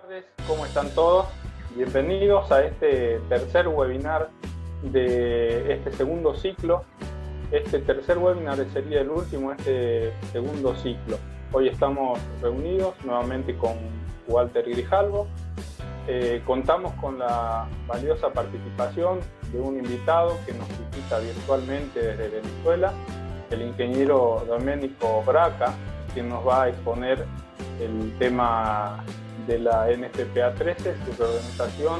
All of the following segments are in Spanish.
Tardes, ¿cómo están todos? Bienvenidos a este tercer webinar de este segundo ciclo. Este tercer webinar sería el último de este segundo ciclo. Hoy estamos reunidos nuevamente con Walter Grijalvo. Contamos con la valiosa participación de un invitado que nos visita virtualmente desde Venezuela, el ingeniero Domenico Braca, quien nos va a exponer el tema de la NFPA 13, su reorganización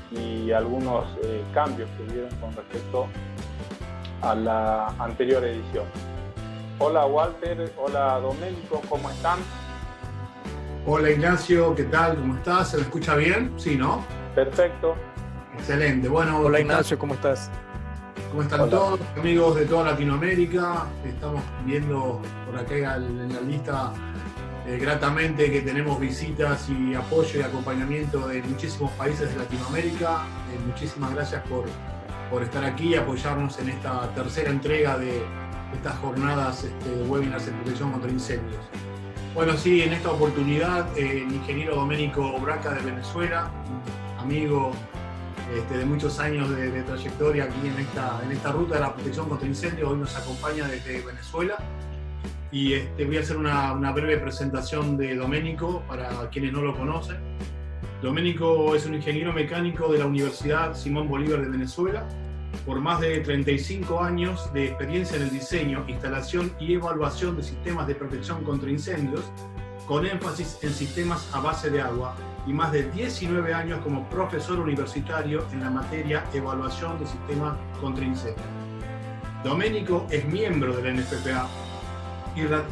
y algunos cambios que hubieron con respecto a la anterior edición. Hola Walter, hola Domenico, ¿cómo están? Hola Ignacio, ¿qué tal? ¿Cómo estás? ¿Se me escucha bien? Sí, ¿no? Perfecto. Excelente. Bueno, hola Ignacio, ¿cómo estás? ¿Cómo están todos? Amigos de toda Latinoamérica. Estamos viendo por acá en la lista gratamente que tenemos visitas y apoyo y acompañamiento de muchísimos países de Latinoamérica. Muchísimas gracias por estar aquí y apoyarnos en esta tercera entrega de estas jornadas de webinars en protección contra incendios. Bueno, sí, en esta oportunidad el ingeniero Domenico Braca de Venezuela, amigo de muchos años de trayectoria aquí en esta ruta de la protección contra incendios, hoy nos acompaña desde Venezuela. Y voy a hacer una breve presentación de Domenico para quienes no lo conocen. Domenico es un ingeniero mecánico de la Universidad Simón Bolívar de Venezuela, por más de 35 años de experiencia en el diseño, instalación y evaluación de sistemas de protección contra incendios, con énfasis en sistemas a base de agua, y más de 19 años como profesor universitario en la materia evaluación de sistemas contra incendios. Domenico es miembro de la NFPA,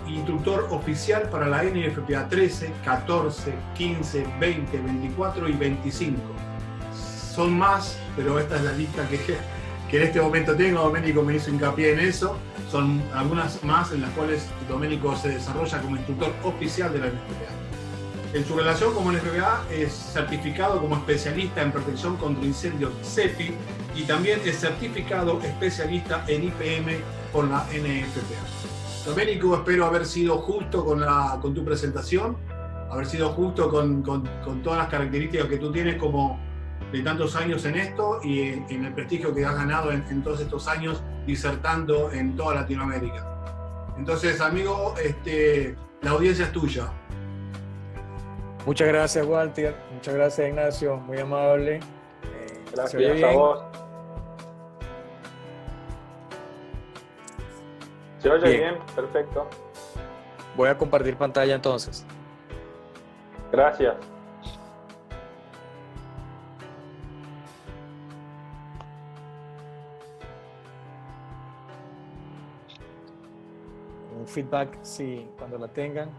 instructor oficial para la NFPA 13, 14, 15, 20, 24 y 25. Son más, pero esta es la lista que en este momento tengo. Domenico me hizo hincapié en eso. Son algunas más en las cuales Domenico se desarrolla como instructor oficial de la NFPA. En su relación como NFPA es certificado como especialista en protección contra incendios CEPI y también es certificado especialista en IPM por la NFPA. Domenico, espero haber sido justo con tu presentación, haber sido justo con todas las características que tú tienes como de tantos años en esto y en el prestigio que has ganado en todos estos años disertando en toda Latinoamérica. Entonces, amigo, la audiencia es tuya. Muchas gracias, Walter. Muchas gracias, Ignacio. Muy amable. Gracias a vos. ¿Se oye bien? Perfecto. Voy a compartir pantalla entonces. Gracias. Un feedback, sí, cuando la tengan.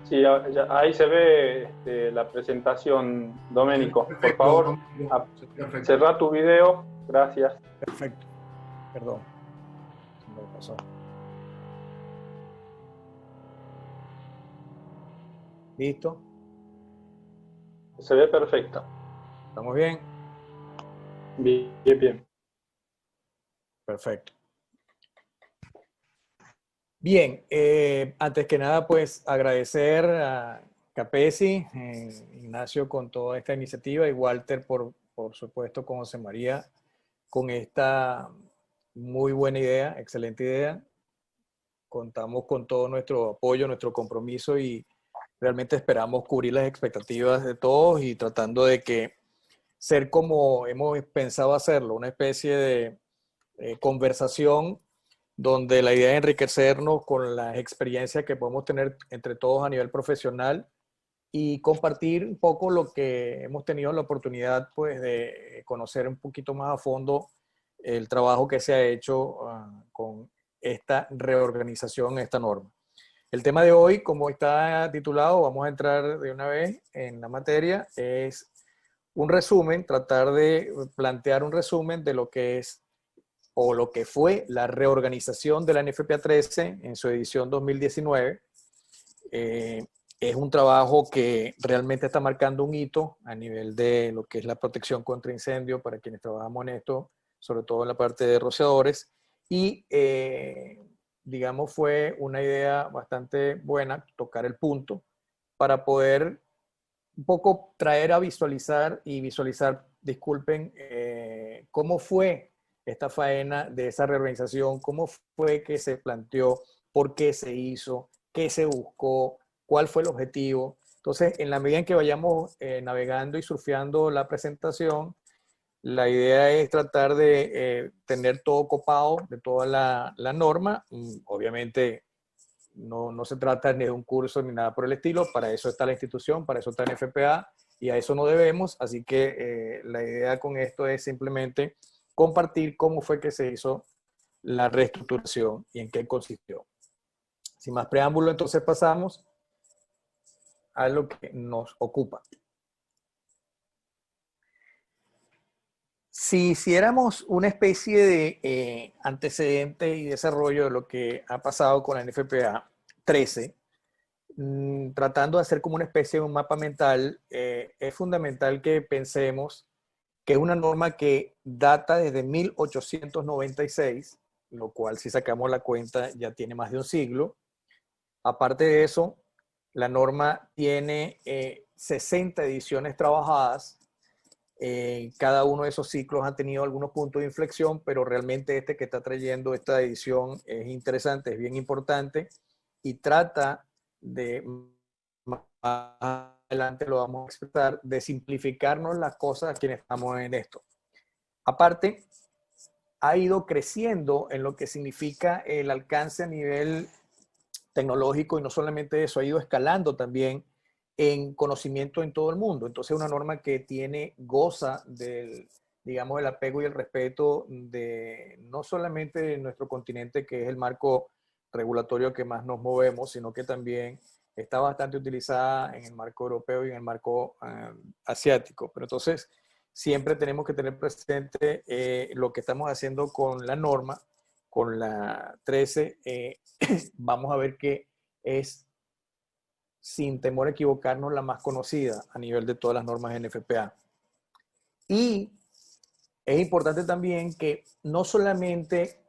Sí, ahí se ve la presentación, Domenico. Por favor, cerrá tu video. Gracias. Perfecto. Perdón. Se me pasó. ¿Listo? Se ve perfecto. ¿Estamos bien? Bien, bien. Perfecto. Bien, antes que nada, pues agradecer a Capesi, Ignacio con toda esta iniciativa y Walter por supuesto con José María con esta muy buena idea, excelente idea. Contamos con todo nuestro apoyo, nuestro compromiso y realmente esperamos cubrir las expectativas de todos y tratando de que ser como hemos pensado hacerlo, una especie de conversación donde la idea es enriquecernos con las experiencias que podemos tener entre todos a nivel profesional y compartir un poco lo que hemos tenido la oportunidad pues, de conocer un poquito más a fondo el trabajo que se ha hecho con esta reorganización, esta norma. El tema de hoy, como está titulado, vamos a entrar de una vez en la materia, es un resumen, tratar de plantear un resumen de lo que es o lo que fue la reorganización de la NFPA 13 en su edición 2019. Es un trabajo que realmente está marcando un hito a nivel de lo que es la protección contra incendio para quienes trabajamos en esto, sobre todo en la parte de rociadores. Y, digamos, fue una idea bastante buena tocar el punto para poder un poco traer a visualizar disculpen, cómo fue esta faena de esa reorganización, cómo fue que se planteó, por qué se hizo, qué se buscó, cuál fue el objetivo. Entonces, en la medida en que vayamos navegando y surfeando la presentación, la idea es tratar de tener todo copado de toda la norma. Obviamente, no se trata ni de un curso ni nada por el estilo, para eso está la institución, para eso está el FPA y a eso no debemos, así que la idea con esto es simplemente compartir cómo fue que se hizo la reestructuración y en qué consistió. Sin más preámbulo, entonces pasamos a lo que nos ocupa. Si hiciéramos una especie de antecedente y desarrollo de lo que ha pasado con la NFPA 13, tratando de hacer como una especie de un mapa mental, es fundamental que pensemos que es una norma que data desde 1896, lo cual si sacamos la cuenta ya tiene más de un siglo. Aparte de eso, la norma tiene 60 ediciones trabajadas. Cada uno de esos ciclos ha tenido algunos puntos de inflexión, pero realmente este que está trayendo esta edición es interesante, es bien importante y trata de, más adelante lo vamos a expresar, de simplificarnos las cosas a quienes estamos en esto. Aparte, ha ido creciendo en lo que significa el alcance a nivel tecnológico y no solamente eso, ha ido escalando también en conocimiento en todo el mundo. Entonces es una norma que goza del, digamos, el apego y el respeto de no solamente de nuestro continente, que es el marco regulatorio que más nos movemos, sino que también está bastante utilizada en el marco europeo y en el marco asiático. Pero entonces siempre tenemos que tener presente lo que estamos haciendo con la norma, con la 13, vamos a ver que es, sin temor a equivocarnos, la más conocida a nivel de todas las normas NFPA. Y es importante también que no solamente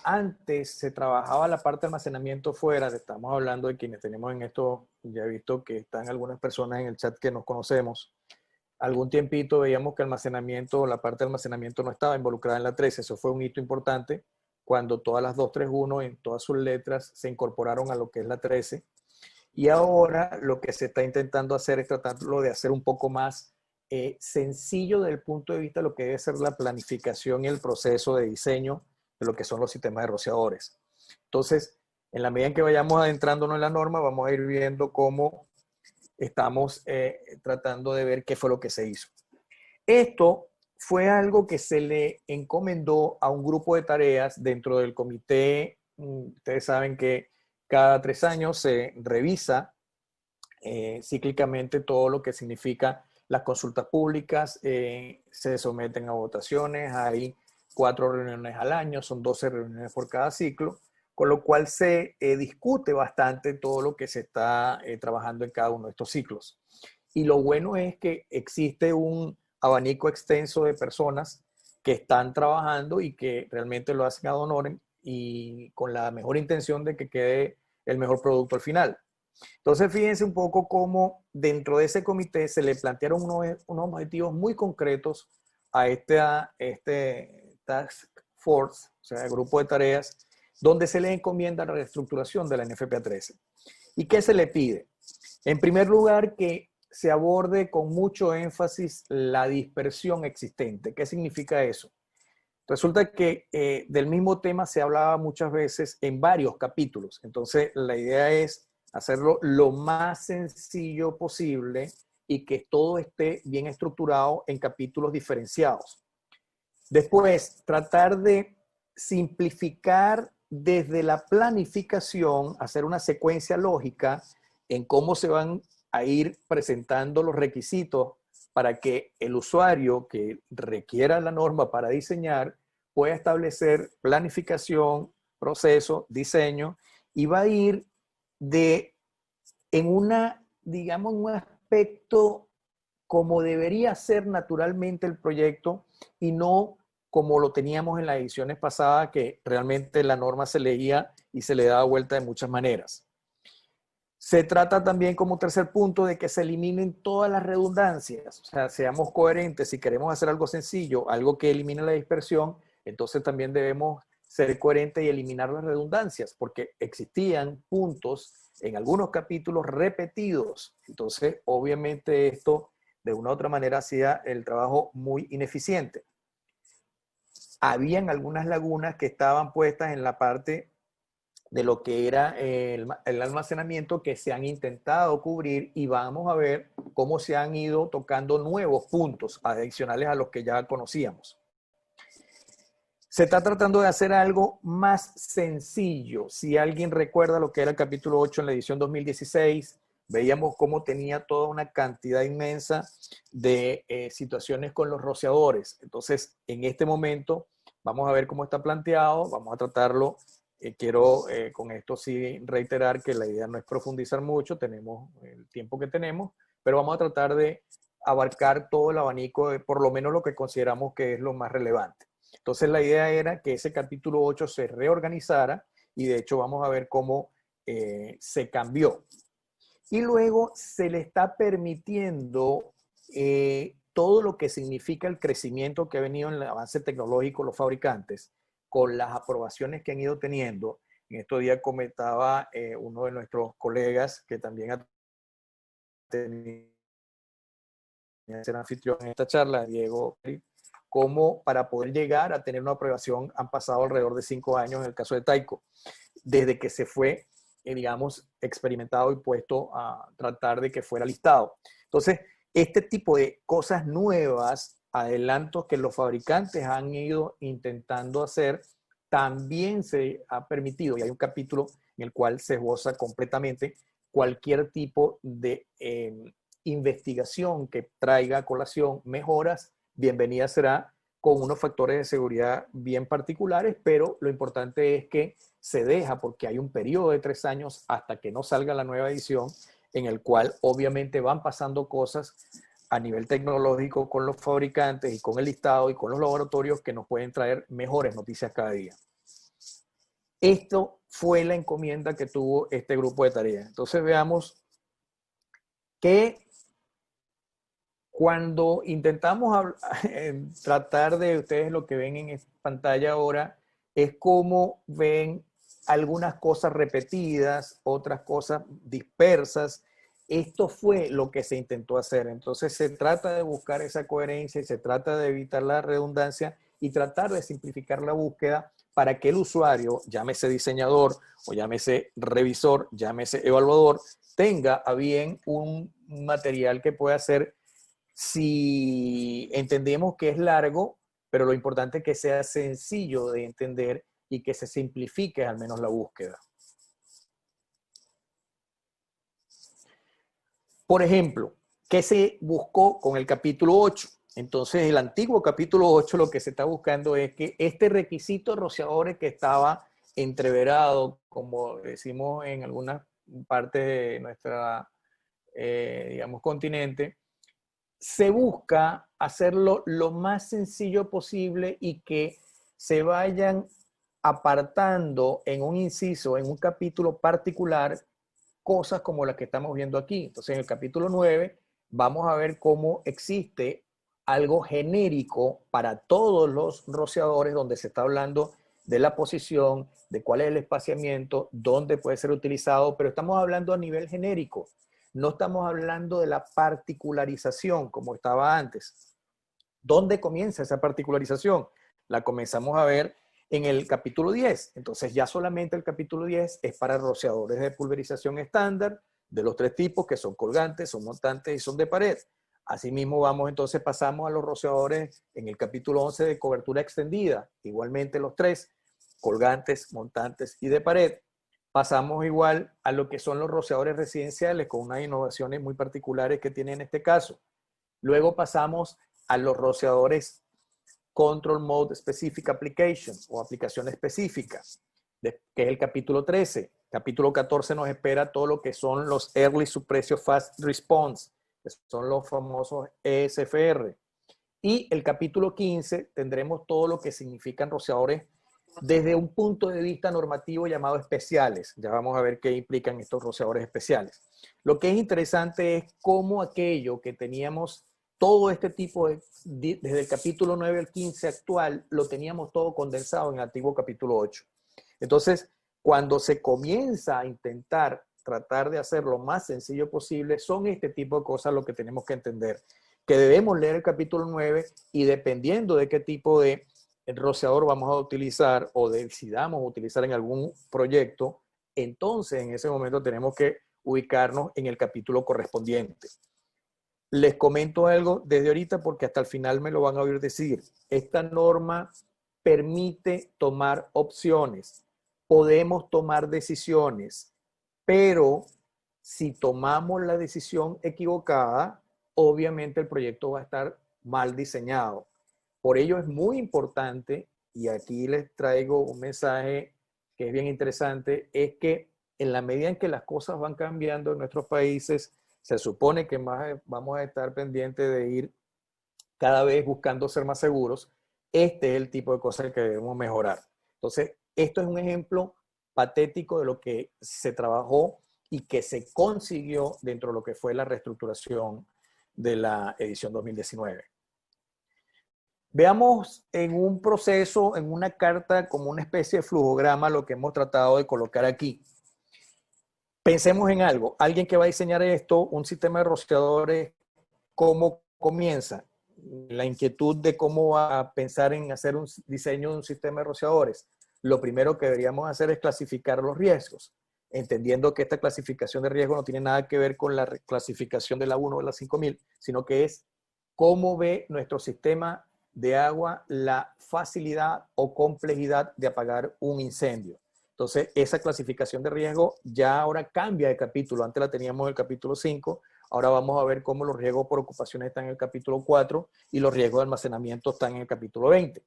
antes se trabajaba la parte de almacenamiento fuera, estamos hablando de quienes tenemos en esto, ya he visto que están algunas personas en el chat que nos conocemos, algún tiempito veíamos que la parte de almacenamiento no estaba involucrada en la 13, eso fue un hito importante cuando todas las 231 en todas sus letras se incorporaron a lo que es la 13. Y ahora lo que se está intentando hacer es tratarlo de hacer un poco más sencillo desde el punto de vista de lo que debe ser la planificación y el proceso de diseño de lo que son los sistemas de rociadores. Entonces, en la medida en que vayamos adentrándonos en la norma, vamos a ir viendo cómo estamos tratando de ver qué fue lo que se hizo. Esto fue algo que se le encomendó a un grupo de tareas dentro del comité. Ustedes saben que cada 3 años se revisa cíclicamente todo lo que significa las consultas públicas, se someten a votaciones, hay 4 reuniones al año, son 12 reuniones por cada ciclo, con lo cual se discute bastante todo lo que se está trabajando en cada uno de estos ciclos. Y lo bueno es que existe un abanico extenso de personas que están trabajando y que realmente lo hacen ad honorem y con la mejor intención de que quede el mejor producto al final. Entonces, fíjense un poco cómo dentro de ese comité se le plantearon unos objetivos muy concretos a este Task Force, o sea, el grupo de tareas, donde se le encomienda la reestructuración de la NFPA 13. ¿Y qué se le pide? En primer lugar, que se aborde con mucho énfasis la dispersión existente. ¿Qué significa eso? Resulta que del mismo tema se hablaba muchas veces en varios capítulos. Entonces, la idea es hacerlo lo más sencillo posible y que todo esté bien estructurado en capítulos diferenciados. Después, tratar de simplificar desde la planificación, hacer una secuencia lógica en cómo se van a ir presentando los requisitos para que el usuario que requiera la norma para diseñar pueda establecer planificación, proceso, diseño y va a ir en un aspecto como debería ser naturalmente el proyecto y no como lo teníamos en las ediciones pasadas, que realmente la norma se leía y se le daba vuelta de muchas maneras. Se trata también como tercer punto de que se eliminen todas las redundancias, o sea, seamos coherentes. Si queremos hacer algo sencillo, algo que elimine la dispersión, entonces también debemos ser coherentes y eliminar las redundancias, porque existían puntos en algunos capítulos repetidos. Entonces, obviamente esto de una u otra manera hacía el trabajo muy ineficiente. Habían algunas lagunas que estaban puestas en la parte de lo que era el almacenamiento que se han intentado cubrir, y vamos a ver cómo se han ido tocando nuevos puntos adicionales a los que ya conocíamos. Se está tratando de hacer algo más sencillo. Si alguien recuerda lo que era el capítulo 8 en la edición 2016, veíamos cómo tenía toda una cantidad inmensa de situaciones con los rociadores. Entonces, en este momento, vamos a ver cómo está planteado, vamos a tratarlo. Quiero con esto sí reiterar que la idea no es profundizar mucho, tenemos el tiempo que tenemos, pero vamos a tratar de abarcar todo el abanico de por lo menos lo que consideramos que es lo más relevante. Entonces la idea era que ese capítulo 8 se reorganizara, y de hecho vamos a ver cómo se cambió. Y luego se le está permitiendo todo lo que significa el crecimiento que ha venido en el avance tecnológico los fabricantes, con las aprobaciones que han ido teniendo. En estos días comentaba uno de nuestros colegas que también ha tenido ser anfitrión en esta charla, Diego, cómo para poder llegar a tener una aprobación han pasado alrededor de 5 años en el caso de Tyco, desde que se fue, digamos, experimentado y puesto a tratar de que fuera listado. Entonces, este tipo de cosas nuevas, adelantos que los fabricantes han ido intentando hacer, también se ha permitido, y hay un capítulo en el cual se esboza completamente cualquier tipo de investigación que traiga a colación mejoras, bienvenida será, con unos factores de seguridad bien particulares, pero lo importante es que se deja, porque hay un periodo de 3 años hasta que no salga la nueva edición, en el cual obviamente van pasando cosas a nivel tecnológico con los fabricantes y con el listado y con los laboratorios que nos pueden traer mejores noticias cada día. Esto fue la encomienda que tuvo este grupo de tareas. Entonces veamos que cuando intentamos tratar de, ustedes lo que ven en pantalla ahora, es cómo ven algunas cosas repetidas, otras cosas dispersas. Esto fue lo que se intentó hacer. Entonces se trata de buscar esa coherencia y se trata de evitar la redundancia y tratar de simplificar la búsqueda para que el usuario, llámese diseñador o llámese revisor, llámese evaluador, tenga a bien un material que pueda ser, si entendemos que es largo, pero lo importante es que sea sencillo de entender y que se simplifique al menos la búsqueda. Por ejemplo, ¿qué se buscó con el capítulo 8? Entonces, el antiguo capítulo 8 lo que se está buscando es que este requisito de rociadores que estaba entreverado, como decimos en algunas partes de nuestra, digamos, continente, se busca hacerlo lo más sencillo posible y que se vayan apartando en un inciso, en un capítulo particular, cosas como las que estamos viendo aquí. Entonces, en el capítulo 9 vamos a ver cómo existe algo genérico para todos los rociadores, donde se está hablando de la posición, de cuál es el espaciamiento, dónde puede ser utilizado, pero estamos hablando a nivel genérico. No estamos hablando de la particularización como estaba antes. ¿Dónde comienza esa particularización? La comenzamos a ver en el capítulo 10. Entonces ya solamente el capítulo 10 es para rociadores de pulverización estándar de los 3 tipos, que son colgantes, son montantes y son de pared. Asimismo pasamos a los rociadores en el capítulo 11 de cobertura extendida. Igualmente los 3, colgantes, montantes y de pared. Pasamos igual a lo que son los rociadores residenciales, con unas innovaciones muy particulares que tienen en este caso. Luego pasamos a los rociadores Control Mode Specific Application o aplicación específica, que es el capítulo 13. Capítulo 14 nos espera todo lo que son los Early Suppressor Fast Response, que son los famosos ESFR. Y el capítulo 15 tendremos todo lo que significan rociadores desde un punto de vista normativo llamado especiales. Ya vamos a ver qué implican estos rociadores especiales. Lo que es interesante es cómo aquello que teníamos, todo este tipo, desde el capítulo 9 al 15 actual, lo teníamos todo condensado en el antiguo capítulo 8. Entonces, cuando se comienza a intentar tratar de hacer lo más sencillo posible, son este tipo de cosas lo que tenemos que entender. Que debemos leer el capítulo 9 y dependiendo de qué tipo de rociador vamos a utilizar o decidamos utilizar en algún proyecto, entonces en ese momento tenemos que ubicarnos en el capítulo correspondiente. Les comento algo desde ahorita porque hasta el final me lo van a oír decir. Esta norma permite tomar opciones, podemos tomar decisiones, pero si tomamos la decisión equivocada, obviamente el proyecto va a estar mal diseñado. Por ello es muy importante, y aquí les traigo un mensaje que es bien interesante, es que en la medida en que las cosas van cambiando en nuestros países, se supone que más vamos a estar pendientes de ir cada vez buscando ser más seguros. Este es el tipo de cosas que debemos mejorar. Entonces, esto es un ejemplo patético de lo que se trabajó y que se consiguió dentro de lo que fue la reestructuración de la edición 2019. Veamos en un proceso, en una carta, como una especie de flujograma, lo que hemos tratado de colocar aquí. Pensemos en algo. Alguien que va a diseñar esto, un sistema de rociadores, ¿cómo comienza? La inquietud de cómo va a pensar en hacer un diseño de un sistema de rociadores. Lo primero que deberíamos hacer es clasificar los riesgos, entendiendo que esta clasificación de riesgo no tiene nada que ver con la clasificación de la 1 o de la 5000, sino que es cómo ve nuestro sistema de agua la facilidad o complejidad de apagar un incendio. Entonces, esa clasificación de riesgo ya ahora cambia de capítulo. Antes la teníamos en el capítulo 5. Ahora vamos a ver cómo los riesgos por ocupaciones están en el capítulo 4 y los riesgos de almacenamiento están en el capítulo 20.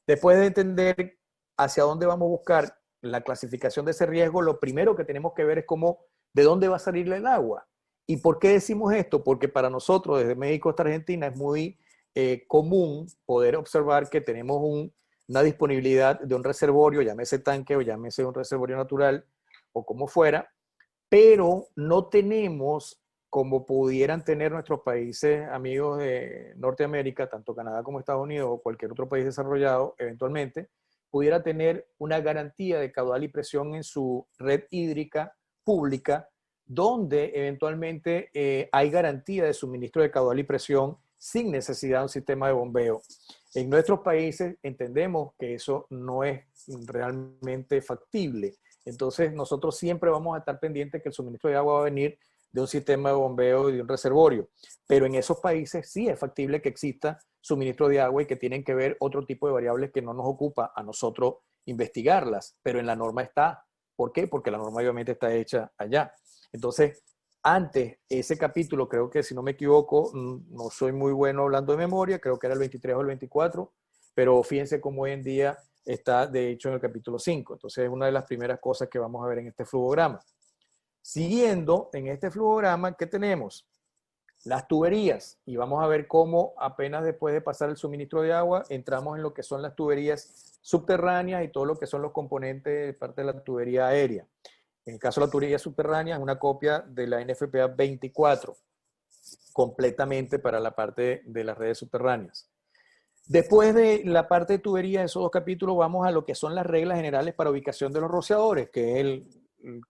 Después de entender hacia dónde vamos a buscar la clasificación de ese riesgo, lo primero que tenemos que ver es cómo, de dónde va a salir el agua. ¿Y por qué decimos esto? Porque para nosotros, desde México hasta Argentina, es muy común poder observar que tenemos una disponibilidad de un reservorio, llámese tanque o llámese un reservorio natural o como fuera, pero no tenemos, como pudieran tener nuestros países amigos de Norteamérica, tanto Canadá como Estados Unidos o cualquier otro país desarrollado eventualmente, pudiera tener una garantía de caudal y presión en su red hídrica pública, donde eventualmente hay garantía de suministro de caudal y presión sin necesidad de un sistema de bombeo. En nuestros países entendemos que eso no es realmente factible. Entonces nosotros siempre vamos a estar pendientes que el suministro de agua va a venir de un sistema de bombeo y de un reservorio. Pero en esos países sí es factible que exista suministro de agua y que tienen que ver otro tipo de variables que no nos ocupa a nosotros investigarlas, pero en la norma está. ¿Por qué? Porque la norma obviamente está hecha allá. Entonces, antes, ese capítulo, creo que si no me equivoco, no soy muy bueno hablando de memoria, creo que era el 23 o el 24, pero fíjense cómo hoy en día está de hecho en el capítulo 5. Entonces es una de las primeras cosas que vamos a ver en este flujograma. Siguiendo en este flujograma, ¿qué tenemos? Las tuberías, y vamos a ver cómo apenas después de pasar el suministro de agua, entramos en lo que son las tuberías subterráneas y todo lo que son los componentes de parte de la tubería aérea. En el caso de la tubería subterránea, es una copia de la NFPA 24, completamente para la parte de las redes subterráneas. Después de la parte de tubería, esos dos capítulos, vamos a lo que son las reglas generales para ubicación de los rociadores, que es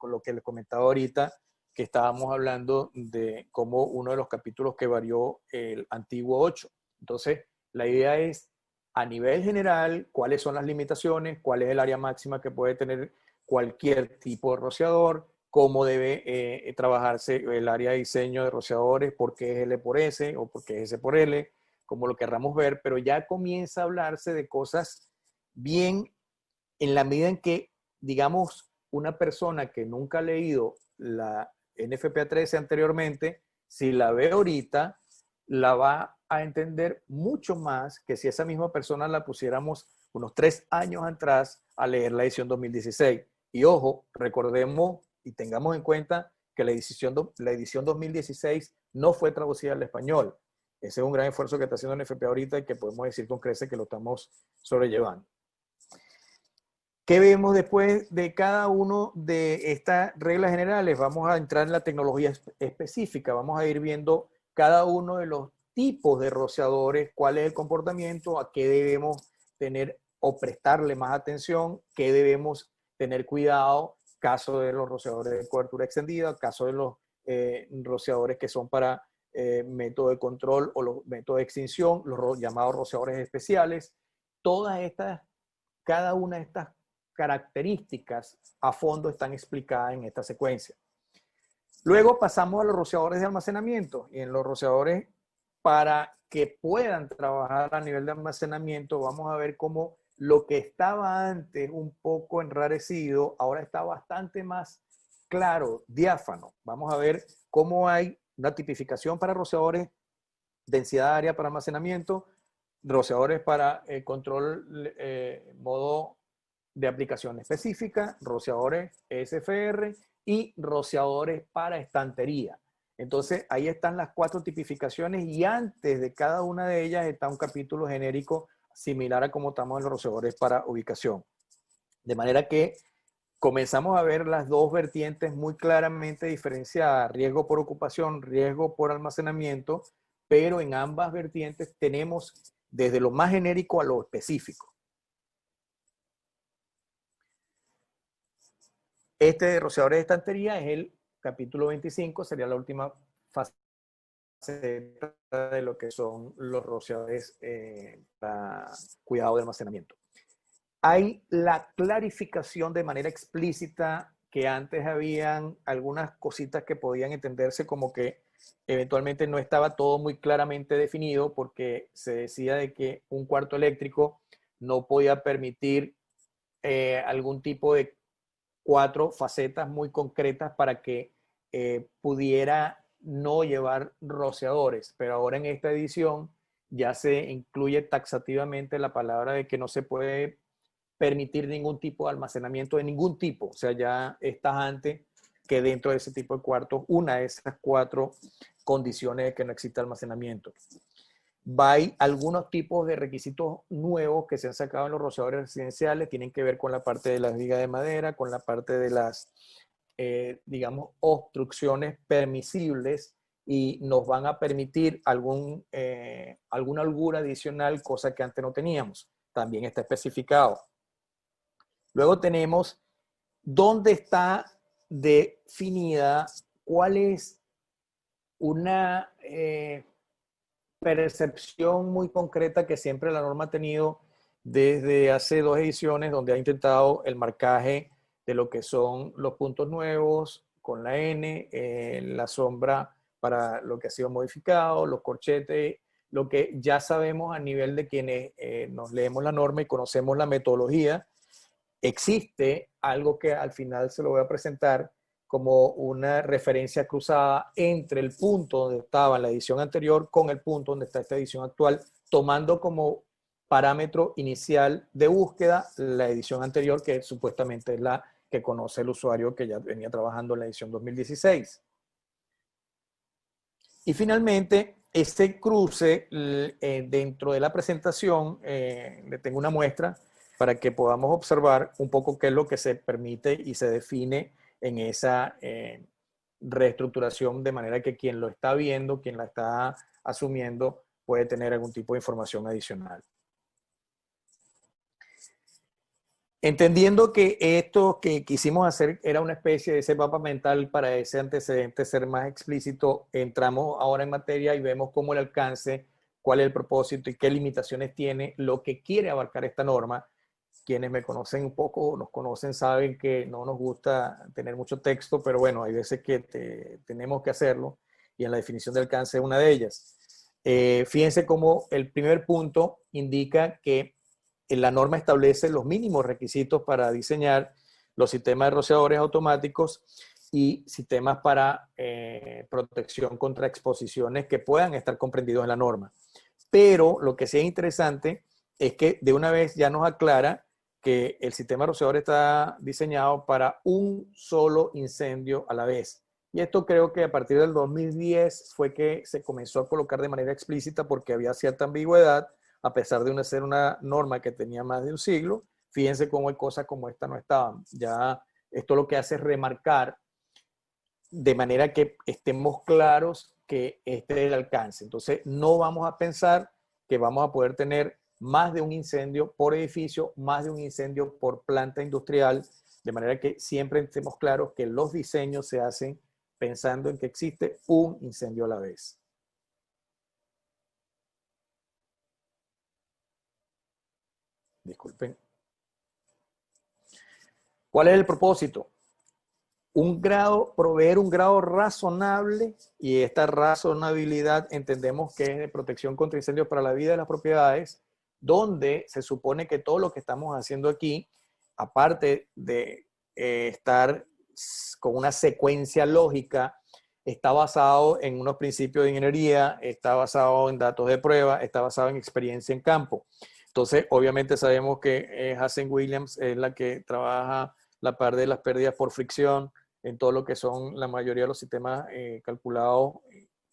lo que les comentaba ahorita, que estábamos hablando de cómo uno de los capítulos que varió el antiguo 8. Entonces, la idea es, a nivel general, cuáles son las limitaciones, cuál es el área máxima que puede tener cualquier tipo de rociador, cómo debe trabajarse el área de diseño de rociadores, por qué es L por S o por qué es S por L, como lo querramos ver, pero ya comienza a hablarse de cosas bien en la medida en que, digamos, una persona que nunca ha leído la NFPA 13 anteriormente, si la ve ahorita, la va a entender mucho más que si esa misma persona la pusiéramos unos 3 años atrás a leer la edición 2016. Y ojo, recordemos y tengamos en cuenta que la edición 2016 no fue traducida al español. Ese es un gran esfuerzo que está haciendo NFPA ahorita y que podemos decir con creces que lo estamos sobrellevando. ¿Qué vemos después de cada uno de estas reglas generales? Vamos a entrar en la tecnología específica, vamos a ir viendo cada uno de los tipos de rociadores, cuál es el comportamiento, a qué debemos tener o prestarle más atención, qué debemos tener cuidado, caso de los rociadores de cobertura extendida, caso de los rociadores que son para método de control o los métodos de extinción, los llamados rociadores especiales. Todas estas, cada una de estas características a fondo están explicadas en esta secuencia. Luego pasamos a los rociadores de almacenamiento, y en los rociadores, para que puedan trabajar a nivel de almacenamiento, vamos a ver cómo lo que estaba antes un poco enrarecido, ahora está bastante más claro, diáfano. Vamos a ver cómo hay una tipificación para rociadores, densidad de área para almacenamiento, rociadores para control modo de aplicación específica, rociadores SFR y rociadores para estantería. Entonces, ahí están las 4 tipificaciones y antes de cada una de ellas está un capítulo genérico similar a como estamos en los rociadores para ubicación. De manera que comenzamos a ver las dos vertientes muy claramente diferenciadas, riesgo por ocupación, riesgo por almacenamiento, pero en ambas vertientes tenemos desde lo más genérico a lo específico. Este de rociadores de estantería es el capítulo 25, sería la última fase de lo que son los rociadores para cuidado de almacenamiento. Hay la clarificación de manera explícita que antes habían algunas cositas que podían entenderse como que eventualmente no estaba todo muy claramente definido porque se decía de que un cuarto eléctrico no podía permitir algún tipo de 4 facetas muy concretas para que pudiera no llevar rociadores, pero ahora en esta edición ya se incluye taxativamente la palabra de que no se puede permitir ningún tipo de almacenamiento de ningún tipo, o sea, ya está antes que dentro de ese tipo de cuartos, una de esas 4 condiciones de que no exista almacenamiento. Hay algunos tipos de requisitos nuevos que se han sacado en los rociadores residenciales, tienen que ver con la parte de las vigas de madera, con la parte de las, digamos, obstrucciones permisibles y nos van a permitir alguna holgura adicional, cosa que antes no teníamos. También está especificado. Luego tenemos dónde está definida cuál es una percepción muy concreta que siempre la norma ha tenido desde hace 2 ediciones, donde ha intentado el marcaje de lo que son los puntos nuevos con la N, la sombra para lo que ha sido modificado, los corchetes, lo que ya sabemos a nivel de quienes nos leemos la norma y conocemos la metodología. Existe algo que al final se lo voy a presentar como una referencia cruzada entre el punto donde estaba la edición anterior con el punto donde está esta edición actual, tomando como parámetro inicial de búsqueda la edición anterior, que supuestamente es la que conoce el usuario que ya venía trabajando en la edición 2016. Y finalmente, este cruce dentro de la presentación, le tengo una muestra para que podamos observar un poco qué es lo que se permite y se define en esa reestructuración, de manera que quien lo está viendo, quien la está asumiendo, puede tener algún tipo de información adicional. Entendiendo que esto que quisimos hacer era una especie de ese mapa mental para ese antecedente ser más explícito, entramos ahora en materia y vemos cómo el alcance, cuál es el propósito y qué limitaciones tiene lo que quiere abarcar esta norma. Quienes me conocen un poco, nos conocen, saben que no nos gusta tener mucho texto, pero bueno, hay veces que tenemos que hacerlo y en la definición de alcance es una de ellas. Fíjense cómo el primer punto indica que la norma establece los mínimos requisitos para diseñar los sistemas de rociadores automáticos y sistemas para protección contra exposiciones que puedan estar comprendidos en la norma. Pero lo que sí es interesante es que de una vez ya nos aclara que el sistema rociador está diseñado para un solo incendio a la vez. Y esto creo que a partir del 2010 fue que se comenzó a colocar de manera explícita porque había cierta ambigüedad, a pesar de ser una norma que tenía más de un siglo, fíjense cómo cosas como esta no estaban. Ya esto lo que hace es remarcar de manera que estemos claros que este es el alcance. Entonces, no vamos a pensar que vamos a poder tener más de un incendio por edificio, más de un incendio por planta industrial, de manera que siempre estemos claros que los diseños se hacen pensando en que existe un incendio a la vez. Disculpen. ¿Cuál es el propósito? Proveer un grado razonable, y esta razonabilidad entendemos que es de protección contra incendios para la vida de las propiedades, donde se supone que todo lo que estamos haciendo aquí, aparte de estar con una secuencia lógica, está basado en unos principios de ingeniería, está basado en datos de prueba, está basado en experiencia en campo. Entonces, obviamente sabemos que Hazen-Williams es la que trabaja la parte de las pérdidas por fricción en todo lo que son la mayoría de los sistemas calculados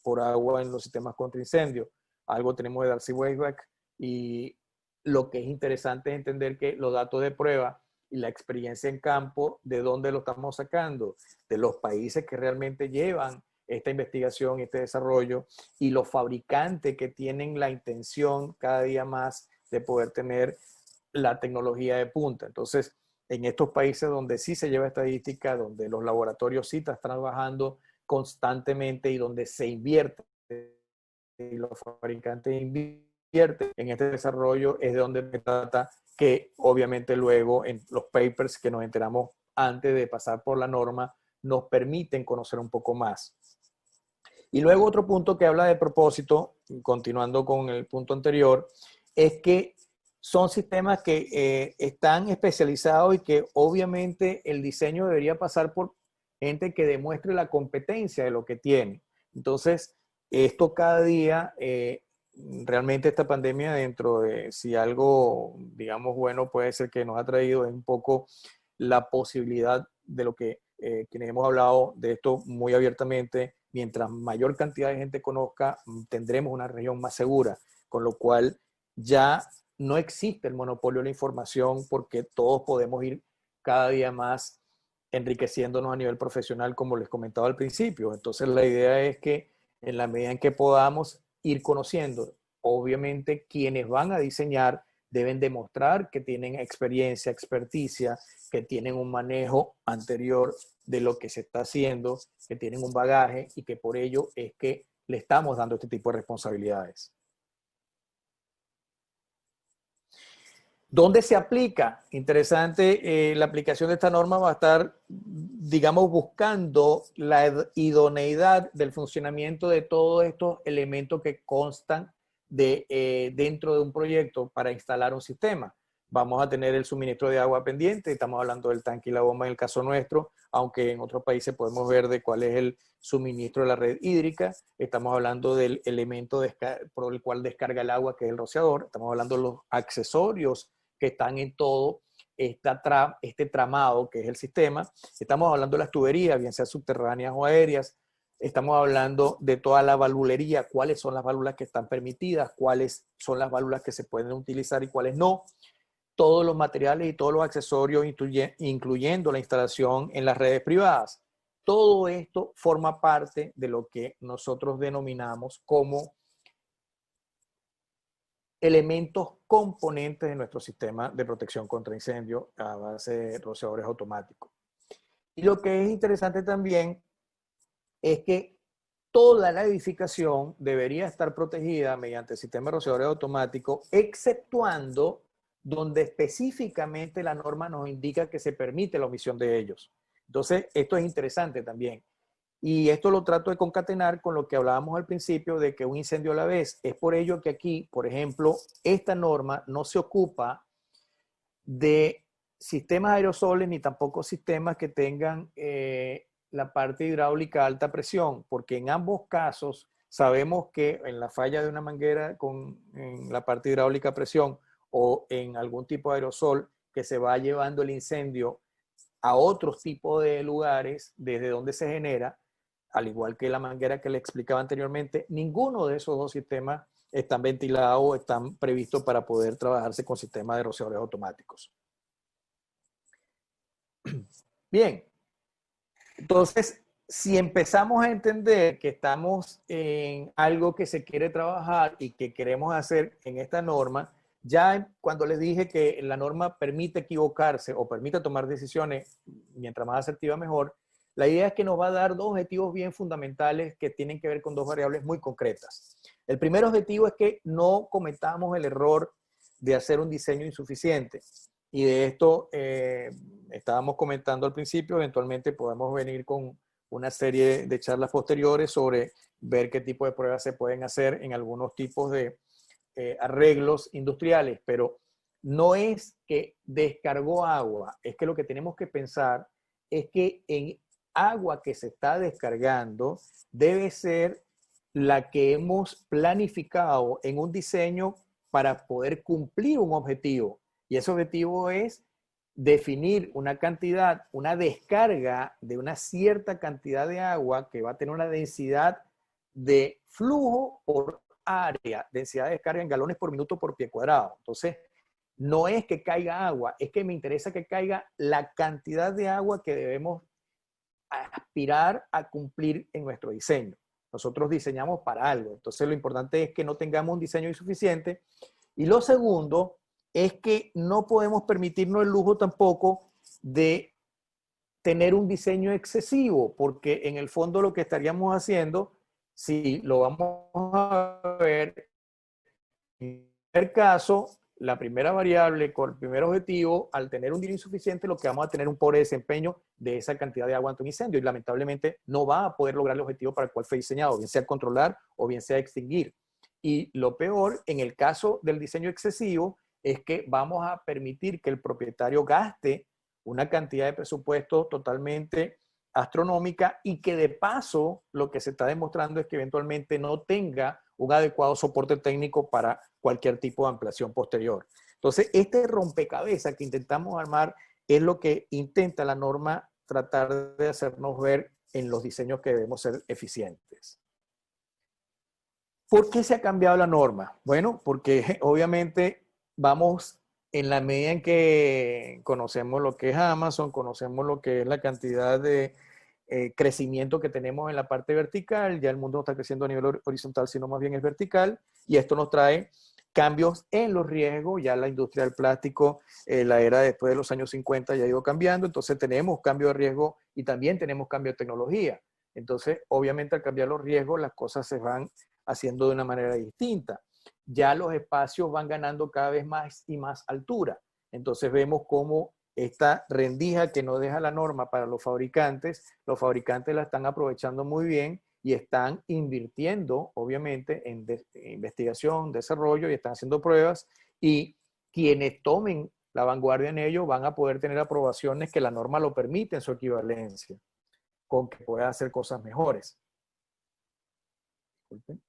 por agua en los sistemas contra incendio. Algo tenemos de Darcy Weisbach, y lo que es interesante es entender que los datos de prueba y la experiencia en campo, ¿de dónde lo estamos sacando? De los países que realmente llevan esta investigación, este desarrollo, y los fabricantes que tienen la intención cada día más de poder tener la tecnología de punta. Entonces, en estos países donde sí se lleva estadística, donde los laboratorios sí están trabajando constantemente y donde se invierte y los fabricantes invierten en este desarrollo, es de donde me trata que obviamente luego en los papers que nos enteramos antes de pasar por la norma nos permiten conocer un poco más. Y luego otro punto que habla de propósito, continuando con el punto anterior, es que son sistemas que están especializados y que obviamente el diseño debería pasar por gente que demuestre la competencia de lo que tiene. Entonces, esto cada día, realmente esta pandemia, dentro de si algo, digamos, bueno puede ser que nos ha traído, es un poco la posibilidad de lo que quienes hemos hablado de esto muy abiertamente, mientras mayor cantidad de gente conozca, tendremos una región más segura, con lo cual ya no existe el monopolio de la información, porque todos podemos ir cada día más enriqueciéndonos a nivel profesional, como les comentaba al principio. Entonces la idea es que en la medida en que podamos ir conociendo, obviamente quienes van a diseñar deben demostrar que tienen experiencia, experticia, que tienen un manejo anterior de lo que se está haciendo, que tienen un bagaje, y que por ello es que le estamos dando este tipo de responsabilidades. ¿Dónde se aplica? Interesante, la aplicación de esta norma va a estar, digamos, buscando la idoneidad del funcionamiento de todos estos elementos que constan dentro de un proyecto para instalar un sistema. Vamos a tener el suministro de agua pendiente, estamos hablando del tanque y la bomba en el caso nuestro, aunque en otros países podemos ver de cuál es el suministro de la red hídrica. Estamos hablando del elemento por el cual descarga el agua, que es el rociador. Estamos hablando de los accesorios que están en todo este tramado que es el sistema. Estamos hablando de las tuberías, bien sean subterráneas o aéreas. Estamos hablando de toda la valvulería, cuáles son las válvulas que están permitidas, cuáles son las válvulas que se pueden utilizar y cuáles no. Todos los materiales y todos los accesorios, incluyendo la instalación en las redes privadas. Todo esto forma parte de lo que nosotros denominamos como elementos componentes de nuestro sistema de protección contra incendio a base de rociadores automáticos. Y lo que es interesante también es que toda la edificación debería estar protegida mediante el sistema de rociadores automáticos, exceptuando donde específicamente la norma nos indica que se permite la omisión de ellos. Entonces, esto es interesante también. Y esto lo trato de concatenar con lo que hablábamos al principio de que un incendio a la vez. Es por ello que aquí, por ejemplo, esta norma no se ocupa de sistemas aerosoles ni tampoco sistemas que tengan la parte hidráulica a alta presión, porque en ambos casos sabemos que en la falla de una manguera en la parte hidráulica a presión o en algún tipo de aerosol que se va llevando el incendio a otros tipos de lugares desde donde se genera, al igual que la manguera que le explicaba anteriormente, ninguno de esos dos sistemas están ventilados o están previstos para poder trabajarse con sistemas de rociadores automáticos. Bien, entonces, si empezamos a entender que estamos en algo que se quiere trabajar y que queremos hacer en esta norma, ya cuando les dije que la norma permite equivocarse o permite tomar decisiones, mientras más asertiva mejor, la idea es que nos va a dar dos objetivos bien fundamentales que tienen que ver con dos variables muy concretas. El primer objetivo es que no cometamos el error de hacer un diseño insuficiente. Y de esto estábamos comentando al principio, eventualmente podemos venir con una serie de charlas posteriores sobre ver qué tipo de pruebas se pueden hacer en algunos tipos de arreglos industriales, pero no es que descargó agua, es que lo que tenemos que pensar es que en agua que se está descargando debe ser la que hemos planificado en un diseño para poder cumplir un objetivo. Y ese objetivo es definir una cantidad, una descarga de una cierta cantidad de agua que va a tener una densidad de flujo por área, densidad de descarga en galones por minuto por pie cuadrado. Entonces, no es que caiga agua, es que me interesa que caiga la cantidad de agua que debemos aspirar a cumplir en nuestro diseño. Nosotros diseñamos para algo, entonces lo importante es que no tengamos un diseño insuficiente. Y lo segundo es que no podemos permitirnos el lujo tampoco de tener un diseño excesivo, porque en el fondo lo que estaríamos haciendo, si lo vamos a ver, en el caso, la primera variable con el primer objetivo, al tener un diseño insuficiente, lo que vamos a tener un pobre desempeño de esa cantidad de agua ante un incendio y lamentablemente no va a poder lograr el objetivo para el cual fue diseñado, bien sea controlar o bien sea extinguir. Y lo peor, en el caso del diseño excesivo, es que vamos a permitir que el propietario gaste una cantidad de presupuesto totalmente astronómica y que de paso lo que se está demostrando es que eventualmente no tenga un adecuado soporte técnico para cualquier tipo de ampliación posterior. Entonces, este rompecabezas que intentamos armar es lo que intenta la norma tratar de hacernos ver en los diseños que debemos ser eficientes. ¿Por qué se ha cambiado la norma? Bueno, porque obviamente vamos en la medida en que conocemos lo que es Amazon, conocemos lo que es la cantidad de crecimiento que tenemos en la parte vertical, ya el mundo no está creciendo a nivel horizontal, sino más bien es vertical, y esto nos trae cambios en los riesgos, ya la industria del plástico, la era después de los años 50 ya ha ido cambiando, entonces tenemos cambio de riesgo y también tenemos cambio de tecnología. Entonces, obviamente al cambiar los riesgos, las cosas se van haciendo de una manera distinta. Ya los espacios van ganando cada vez más y más altura. Entonces vemos cómo esta rendija que nos deja la norma para los fabricantes la están aprovechando muy bien y están invirtiendo, obviamente, en investigación, desarrollo y están haciendo pruebas. Y quienes tomen la vanguardia en ello van a poder tener aprobaciones que la norma lo permite en su equivalencia, con que pueda hacer cosas mejores. Disculpen.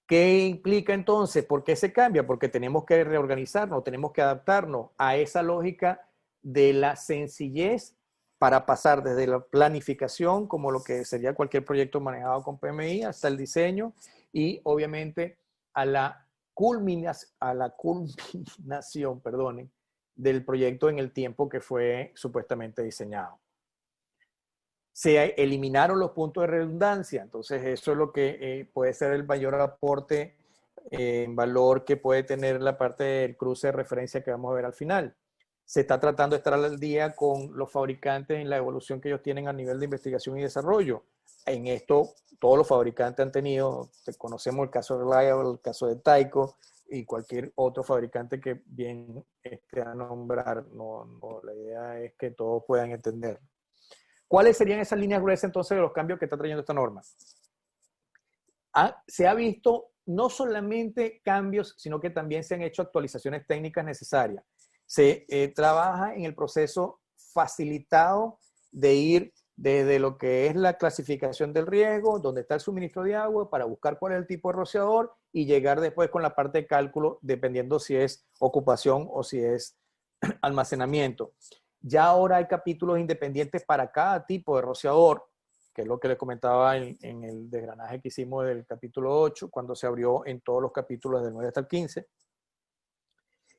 ¿Qué implica entonces? ¿Por qué se cambia? Porque tenemos que reorganizarnos, tenemos que adaptarnos a esa lógica de la sencillez para pasar desde la planificación, como lo que sería cualquier proyecto manejado con PMI, hasta el diseño y obviamente a la culminación, perdonen, del proyecto en el tiempo que fue supuestamente diseñado. Se eliminaron los puntos de redundancia, entonces eso es lo que puede ser el mayor aporte en valor que puede tener la parte del cruce de referencia que vamos a ver al final. Se está tratando de estar al día con los fabricantes en la evolución que ellos tienen a nivel de investigación y desarrollo. En esto, todos los fabricantes han tenido, conocemos el caso de Reliable, el caso de Tyco y cualquier otro fabricante que bien a nombrar. La idea es que todos puedan entender. ¿Cuáles serían esas líneas gruesas entonces de los cambios que está trayendo esta norma? Se ha visto no solamente cambios, sino que también se han hecho actualizaciones técnicas necesarias. Se trabaja en el proceso facilitado de ir desde lo que es la clasificación del riesgo, donde está el suministro de agua, para buscar cuál es el tipo de rociador y llegar después con la parte de cálculo, dependiendo si es ocupación o si es almacenamiento. Ya ahora hay capítulos independientes para cada tipo de rociador, que es lo que les comentaba en el desgranaje que hicimos del capítulo 8, cuando se abrió en todos los capítulos del 9 hasta el 15.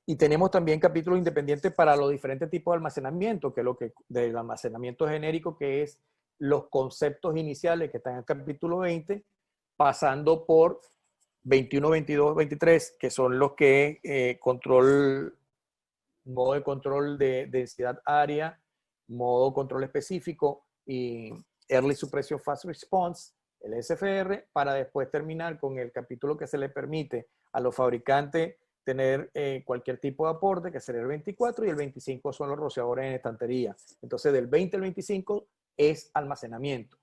Y tenemos también capítulos independientes para los diferentes tipos de almacenamiento, que es lo que del almacenamiento genérico, que es los conceptos iniciales que están en el capítulo 20, pasando por 21, 22, 23, que son los que modo de control de densidad área, modo control específico y Early Suppression Fast Response, el SFR, para después terminar con el capítulo que se le permite a los fabricantes tener cualquier tipo de aporte, que sería el 24, y el 25 son los rociadores en estantería. Entonces, del 20 al 25 es almacenamiento.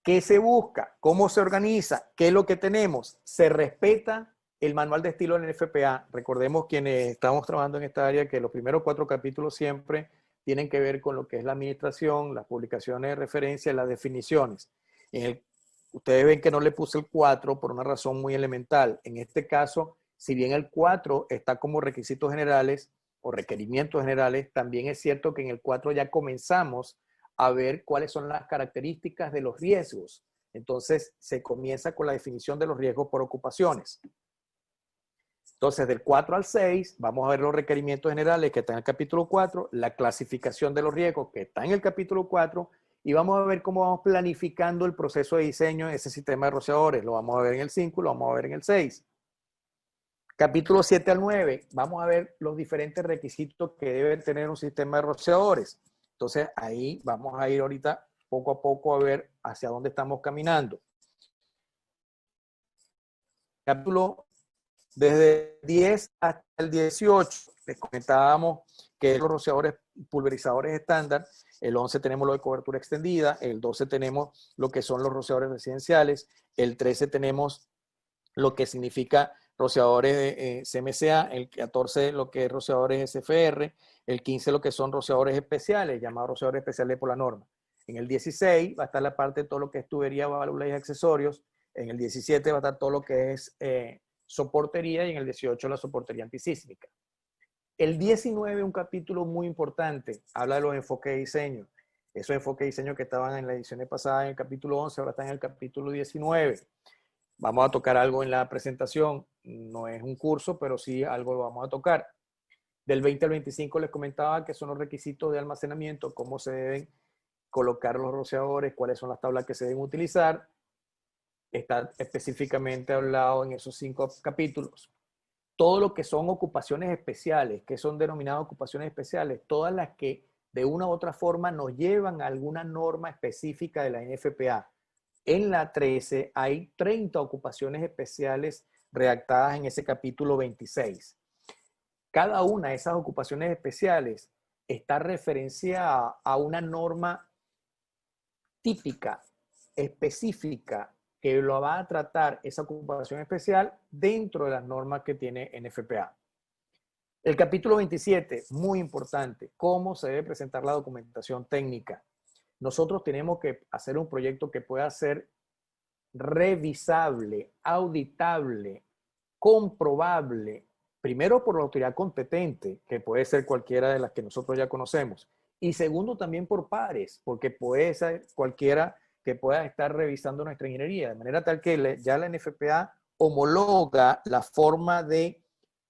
¿Qué se busca? ¿Cómo se organiza? ¿Qué es lo que tenemos? Se respeta el manual de estilo en el FPA. Recordemos quienes estamos trabajando en esta área que los primeros 4 capítulos siempre tienen que ver con lo que es la administración, las publicaciones de referencia y las definiciones. Ustedes ven que no le puse el 4 por una razón muy elemental. En este caso, si bien el 4 está como requisitos generales o requerimientos generales, también es cierto que en el 4 ya comenzamos a ver cuáles son las características de los riesgos. Entonces, se comienza con la definición de los riesgos por ocupaciones. Entonces, del 4 al 6, vamos a ver los requerimientos generales que están en el capítulo 4, la clasificación de los riesgos que está en el capítulo 4, y vamos a ver cómo vamos planificando el proceso de diseño de ese sistema de rociadores. Lo vamos a ver en el 5, lo vamos a ver en el 6. Capítulo 7 al 9, vamos a ver los diferentes requisitos que debe tener un sistema de rociadores. Entonces, ahí vamos a ir ahorita poco a poco a ver hacia dónde estamos caminando. Capítulo desde 10 hasta el 18, les comentábamos que los rociadores pulverizadores estándar, el 11 tenemos lo de cobertura extendida, el 12 tenemos lo que son los rociadores residenciales, el 13 tenemos lo que significa rociadores de CMCA, el 14 lo que es rociadores SFR, el 15 lo que son rociadores especiales, llamados rociadores especiales por la norma. En el 16 va a estar la parte de todo lo que es tubería, válvulas y accesorios. En el 17 va a estar todo lo que es soportería, y en el 18 la soportería antisísmica. El 19, un capítulo muy importante, habla de los enfoques de diseño. Esos enfoques de diseño que estaban en la edición pasada en el capítulo 11, ahora están en el capítulo 19. Vamos a tocar algo en la presentación, no es un curso, pero sí algo lo vamos a tocar. Del 20 al 25 les comentaba que son los requisitos de almacenamiento, cómo se deben colocar los rociadores, cuáles son las tablas que se deben utilizar. Está específicamente hablado en esos 5 capítulos. Todo lo que son ocupaciones especiales, que son denominadas ocupaciones especiales, todas las que de una u otra forma nos llevan a alguna norma específica de la NFPA. En la 13 hay 30 ocupaciones especiales redactadas en ese capítulo 26. Cada una de esas ocupaciones especiales está referenciada a una norma típica, específica, que lo va a tratar esa ocupación especial dentro de las normas que tiene NFPA. El capítulo 27, muy importante, cómo se debe presentar la documentación técnica. Nosotros tenemos que hacer un proyecto que pueda ser revisable, auditable, comprobable, primero por la autoridad competente, que puede ser cualquiera de las que nosotros ya conocemos, y segundo también por pares, porque puede ser cualquiera que pueda estar revisando nuestra ingeniería, de manera tal que ya la NFPA homologa la forma de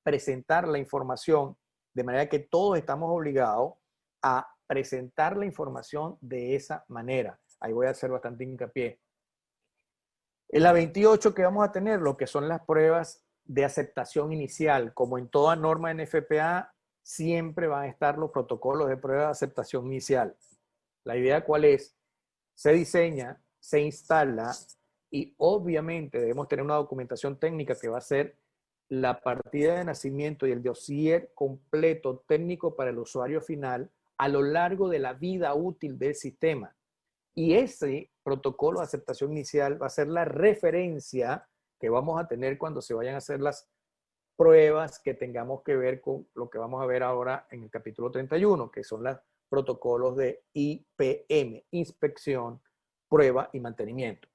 presentar la información, de manera que todos estamos obligados a presentar la información de esa manera. Ahí voy a hacer bastante hincapié. En la 28 que vamos a tener lo que son las pruebas de aceptación inicial. Como en toda norma NFPA, siempre van a estar los protocolos de prueba de aceptación inicial. La idea ¿cuál es? Se diseña, se instala y obviamente debemos tener una documentación técnica que va a ser la partida de nacimiento y el dossier completo técnico para el usuario final a lo largo de la vida útil del sistema. Y ese protocolo de aceptación inicial va a ser la referencia que vamos a tener cuando se vayan a hacer las pruebas que tengamos que ver con lo que vamos a ver ahora en el capítulo 31, que son los protocolos de IPM, inspección, prueba y mantenimiento.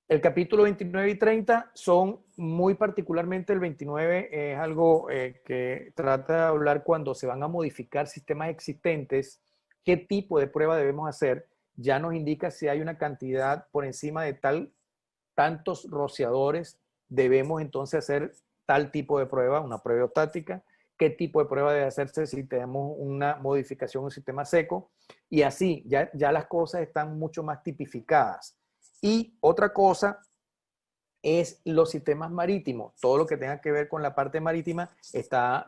El capítulo 29 y 30 son muy particularmente, el 29 es algo que trata de hablar cuando se van a modificar sistemas existentes, qué tipo de prueba debemos hacer. Ya nos indica si hay una cantidad por encima de tantos rociadores, debemos entonces hacer tal tipo de prueba, una prueba estática, qué tipo de prueba debe hacerse si tenemos una modificación en un sistema seco, y así ya las cosas están mucho más tipificadas. Y otra cosa es los sistemas marítimos. Todo lo que tenga que ver con la parte marítima está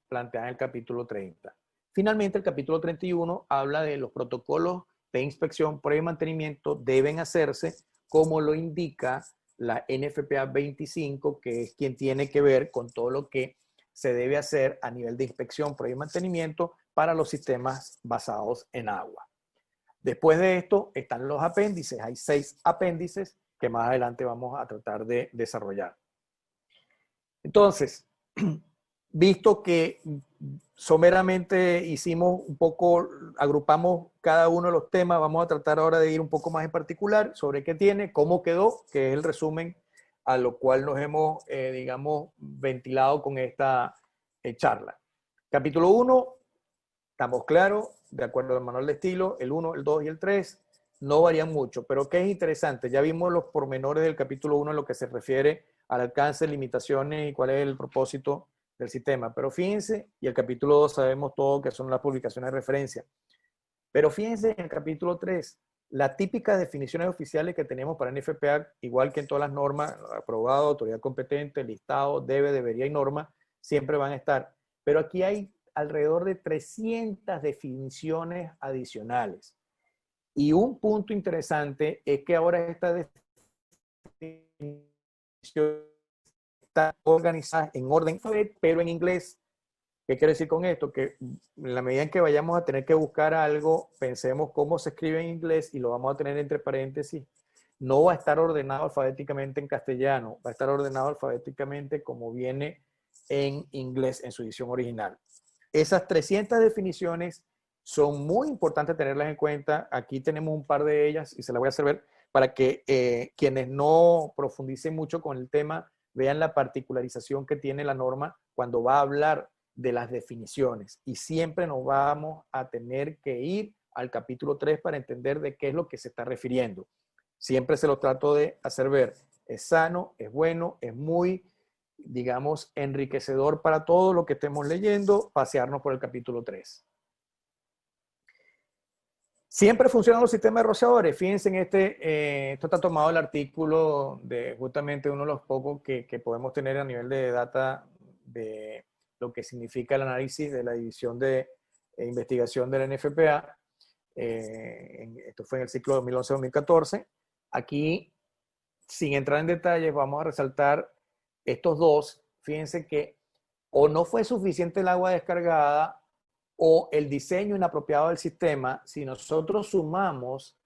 planteada en el capítulo 30. Finalmente, el capítulo 31 habla de los protocolos de inspección, prueba y mantenimiento deben hacerse como lo indica la NFPA 25, que es quien tiene que ver con todo lo que se debe hacer a nivel de inspección, prueba y mantenimiento para los sistemas basados en agua. Después de esto están los apéndices. Hay 6 apéndices que más adelante vamos a tratar de desarrollar. Entonces, visto que someramente hicimos un poco, agrupamos cada uno de los temas, vamos a tratar ahora de ir un poco más en particular sobre qué tiene, cómo quedó, que es el resumen a lo cual nos hemos, digamos, ventilado con esta charla. Capítulo 1, estamos claros, de acuerdo al manual de estilo, el 1, el 2 y el 3 no varían mucho, pero ¿qué es interesante? Ya vimos los pormenores del capítulo 1 en lo que se refiere al alcance, limitaciones y cuál es el propósito del sistema. Pero fíjense, y el capítulo 2 sabemos todo que son las publicaciones de referencia. Pero fíjense en el capítulo 3, las típicas definiciones oficiales que tenemos para NFPA, igual que en todas las normas, aprobado, autoridad competente, listado, debe, debería y norma, siempre van a estar. Pero aquí hay alrededor de 300 definiciones adicionales. Y un punto interesante es que ahora esta definición está organizada en orden, pero en inglés. ¿Qué quiero decir con esto? Que en la medida en que vayamos a tener que buscar algo, pensemos cómo se escribe en inglés y lo vamos a tener entre paréntesis. No va a estar ordenado alfabéticamente en castellano, va a estar ordenado alfabéticamente como viene en inglés en su edición original. Esas 300 definiciones son muy importantes tenerlas en cuenta. Aquí tenemos un par de ellas y se las voy a hacer ver para que quienes no profundicen mucho con el tema vean la particularización que tiene la norma cuando va a hablar de las definiciones. Y siempre nos vamos a tener que ir al capítulo 3 para entender de qué es lo que se está refiriendo. Siempre se lo trato de hacer ver. Es sano, es bueno, es muy, digamos, enriquecedor para todo lo que estemos leyendo, pasearnos por el capítulo 3. Siempre funcionan los sistemas de rociadores. Fíjense en esto está tomado el artículo de justamente uno de los pocos que podemos tener a nivel de data de lo que significa el análisis de la división de investigación de la NFPA. Esto fue en el ciclo 2011-2014. Aquí, sin entrar en detalles, vamos a resaltar estos dos. Fíjense que o no fue suficiente el agua descargada o el diseño inapropiado del sistema. Si nosotros sumamos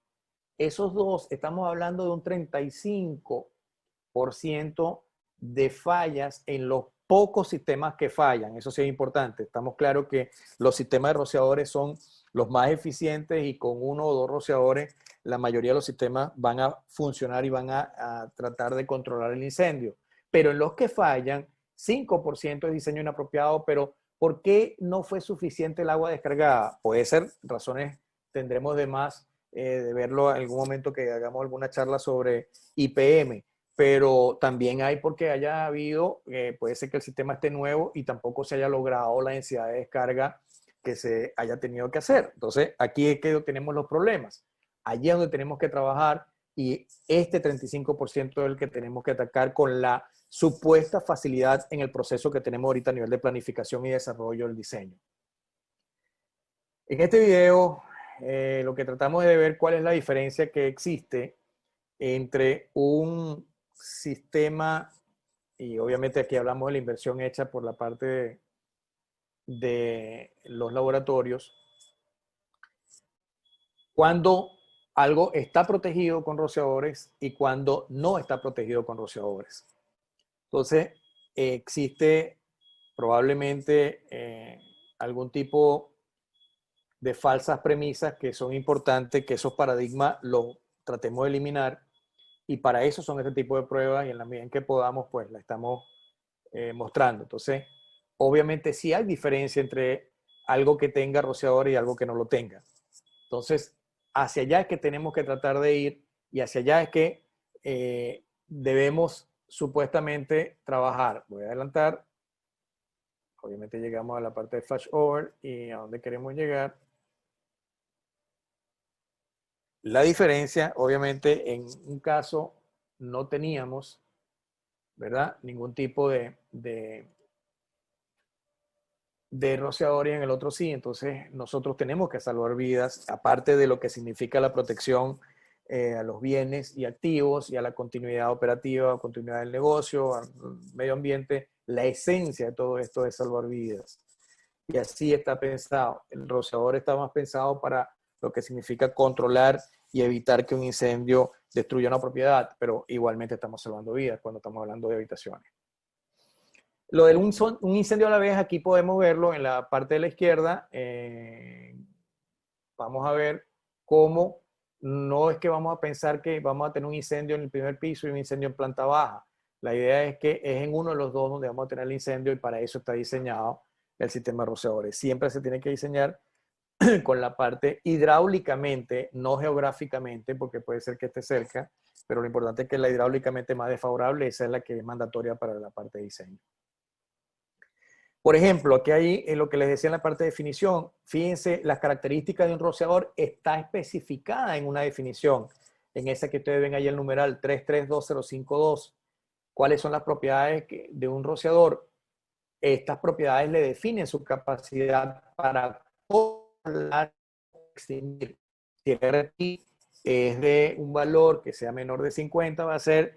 esos dos, estamos hablando de un 35% de fallas en los pocos sistemas que fallan. Eso sí es importante. Estamos claros que los sistemas de rociadores son los más eficientes y con 1 o 2 rociadores la mayoría de los sistemas van a funcionar y van a tratar de controlar el incendio. Pero en los que fallan, 5% es diseño inapropiado, pero ¿por qué no fue suficiente el agua descargada? Puede ser razones, tendremos de más de verlo en algún momento que hagamos alguna charla sobre IPM, pero también hay porque haya habido, puede ser que el sistema esté nuevo y tampoco se haya logrado la densidad de descarga que se haya tenido que hacer. Entonces, aquí es que tenemos los problemas. Allí es donde tenemos que trabajar y este 35% es el que tenemos que atacar con la supuesta facilidad en el proceso que tenemos ahorita a nivel de planificación y desarrollo del diseño. En este video, lo que tratamos de ver cuál es la diferencia que existe entre un sistema, y obviamente aquí hablamos de la inversión hecha por la parte de los laboratorios, cuando algo está protegido con rociadores y cuando no está protegido con rociadores. Entonces, existe probablemente algún tipo de falsas premisas que son importantes, que esos paradigmas los tratemos de eliminar, y para eso son este tipo de pruebas y en la medida en que podamos, pues la estamos mostrando. Entonces, obviamente sí hay diferencia entre algo que tenga rociador y algo que no lo tenga. Entonces, hacia allá es que tenemos que tratar de ir y hacia allá es que debemos supuestamente trabajar. Voy a adelantar. Obviamente llegamos a la parte de flash over y a dónde queremos llegar. La diferencia, obviamente, en un caso no teníamos, ¿verdad?, ningún tipo de rociador y en el otro sí. Entonces nosotros tenemos que salvar vidas, aparte de lo que significa la protección a los bienes y activos y a la continuidad operativa, continuidad del negocio, al medio ambiente. La esencia de todo esto es salvar vidas. Y así está pensado. El rociador está más pensado para lo que significa controlar y evitar que un incendio destruya una propiedad, pero igualmente estamos salvando vidas cuando estamos hablando de habitaciones. Lo de un incendio a la vez, aquí podemos verlo en la parte de la izquierda. Vamos a ver cómo no es que vamos a pensar que vamos a tener un incendio en el primer piso y un incendio en planta baja. La idea es que es en uno de los dos donde vamos a tener el incendio y para eso está diseñado el sistema de rociadores. Siempre se tiene que diseñar con la parte hidráulicamente, no geográficamente, porque puede ser que esté cerca, pero lo importante es que la hidráulicamente más desfavorable, esa es la que es mandatoria para la parte de diseño. Por ejemplo, aquí hay en lo que les decía en la parte de definición, fíjense, las características de un rociador está especificada en una definición, en esa que ustedes ven ahí el numeral 332052. ¿Cuáles son las propiedades de un rociador? Estas propiedades le definen su capacidad para controlar o extinguir. Si el RT es de un valor que sea menor de 50, va a ser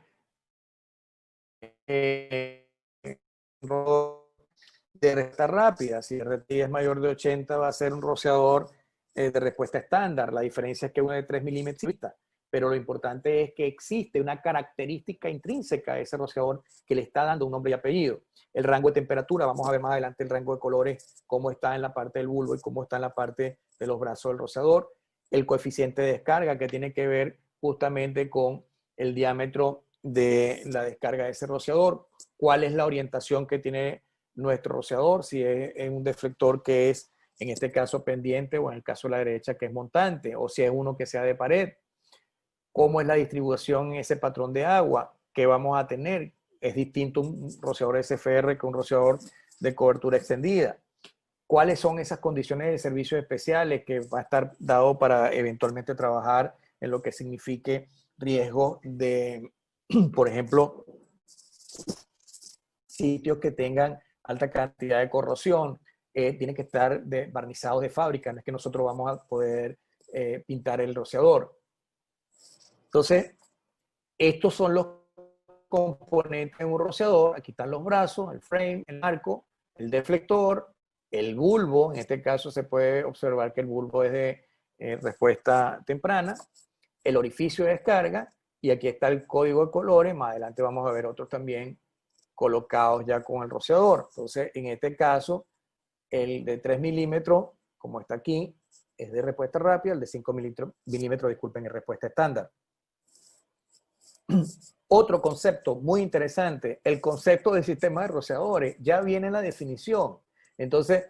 de respuesta rápida. Si el RT es mayor de 80, va a ser un rociador de respuesta estándar. La diferencia es que uno de 3 milímetros, pero lo importante es que existe una característica intrínseca de ese rociador que le está dando un nombre y apellido. El rango de temperatura, vamos a ver más adelante el rango de colores, cómo está en la parte del bulbo y cómo está en la parte de los brazos del rociador. El coeficiente de descarga, que tiene que ver justamente con el diámetro de la descarga de ese rociador. ¿Cuál es la orientación que tiene nuestro rociador? Si es en un deflector que es, en este caso, pendiente, o en el caso de la derecha, que es montante, o si es uno que sea de pared. ¿Cómo es la distribución en ese patrón de agua? ¿Qué vamos a tener? Es distinto un rociador SFR que un rociador de cobertura extendida. ¿Cuáles son esas condiciones de servicios especiales que va a estar dado para eventualmente trabajar en lo que signifique riesgo de, por ejemplo, sitios que tengan alta cantidad de corrosión? Tienen que estar barnizados de fábrica, no es que nosotros vamos a poder pintar el rociador. Entonces, estos son los componentes de un rociador. Aquí están los brazos, el frame, el arco, el deflector, el bulbo. En este caso se puede observar que el bulbo es de respuesta temprana, el orificio de descarga, y aquí está el código de colores. Más adelante vamos a ver otros también colocados ya con el rociador. Entonces, en este caso, el de 3 milímetros, como está aquí, es de respuesta rápida. El de 5 milímetros, disculpen, es respuesta estándar. Otro concepto muy interesante, el concepto del sistema de rociadores, ya viene en la definición. Entonces,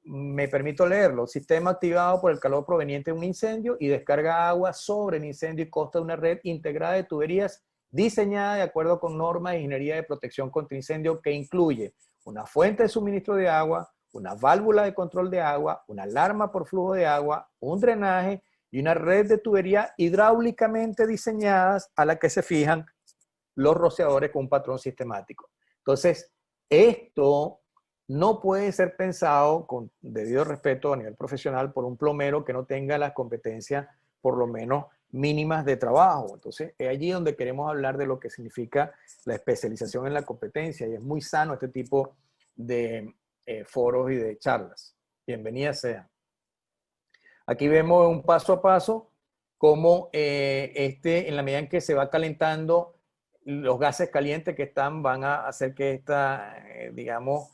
me permito leerlo. Sistema activado por el calor proveniente de un incendio y descarga agua sobre el incendio y consta de una red integrada de tuberías diseñada de acuerdo con normas de ingeniería de protección contra incendio que incluye una fuente de suministro de agua, una válvula de control de agua, una alarma por flujo de agua, un drenaje y una red de tubería hidráulicamente diseñadas a la que se fijan los rociadores con un patrón sistemático. Entonces, esto no puede ser pensado con debido respeto a nivel profesional por un plomero que no tenga las competencias por lo menos mínimas de trabajo. Entonces, es allí donde queremos hablar de lo que significa la especialización en la competencia, y es muy sano este tipo de foros y de charlas. Bienvenidas sean. Aquí vemos un paso a paso cómo en la medida en que se va calentando, los gases calientes que están van a hacer que digamos,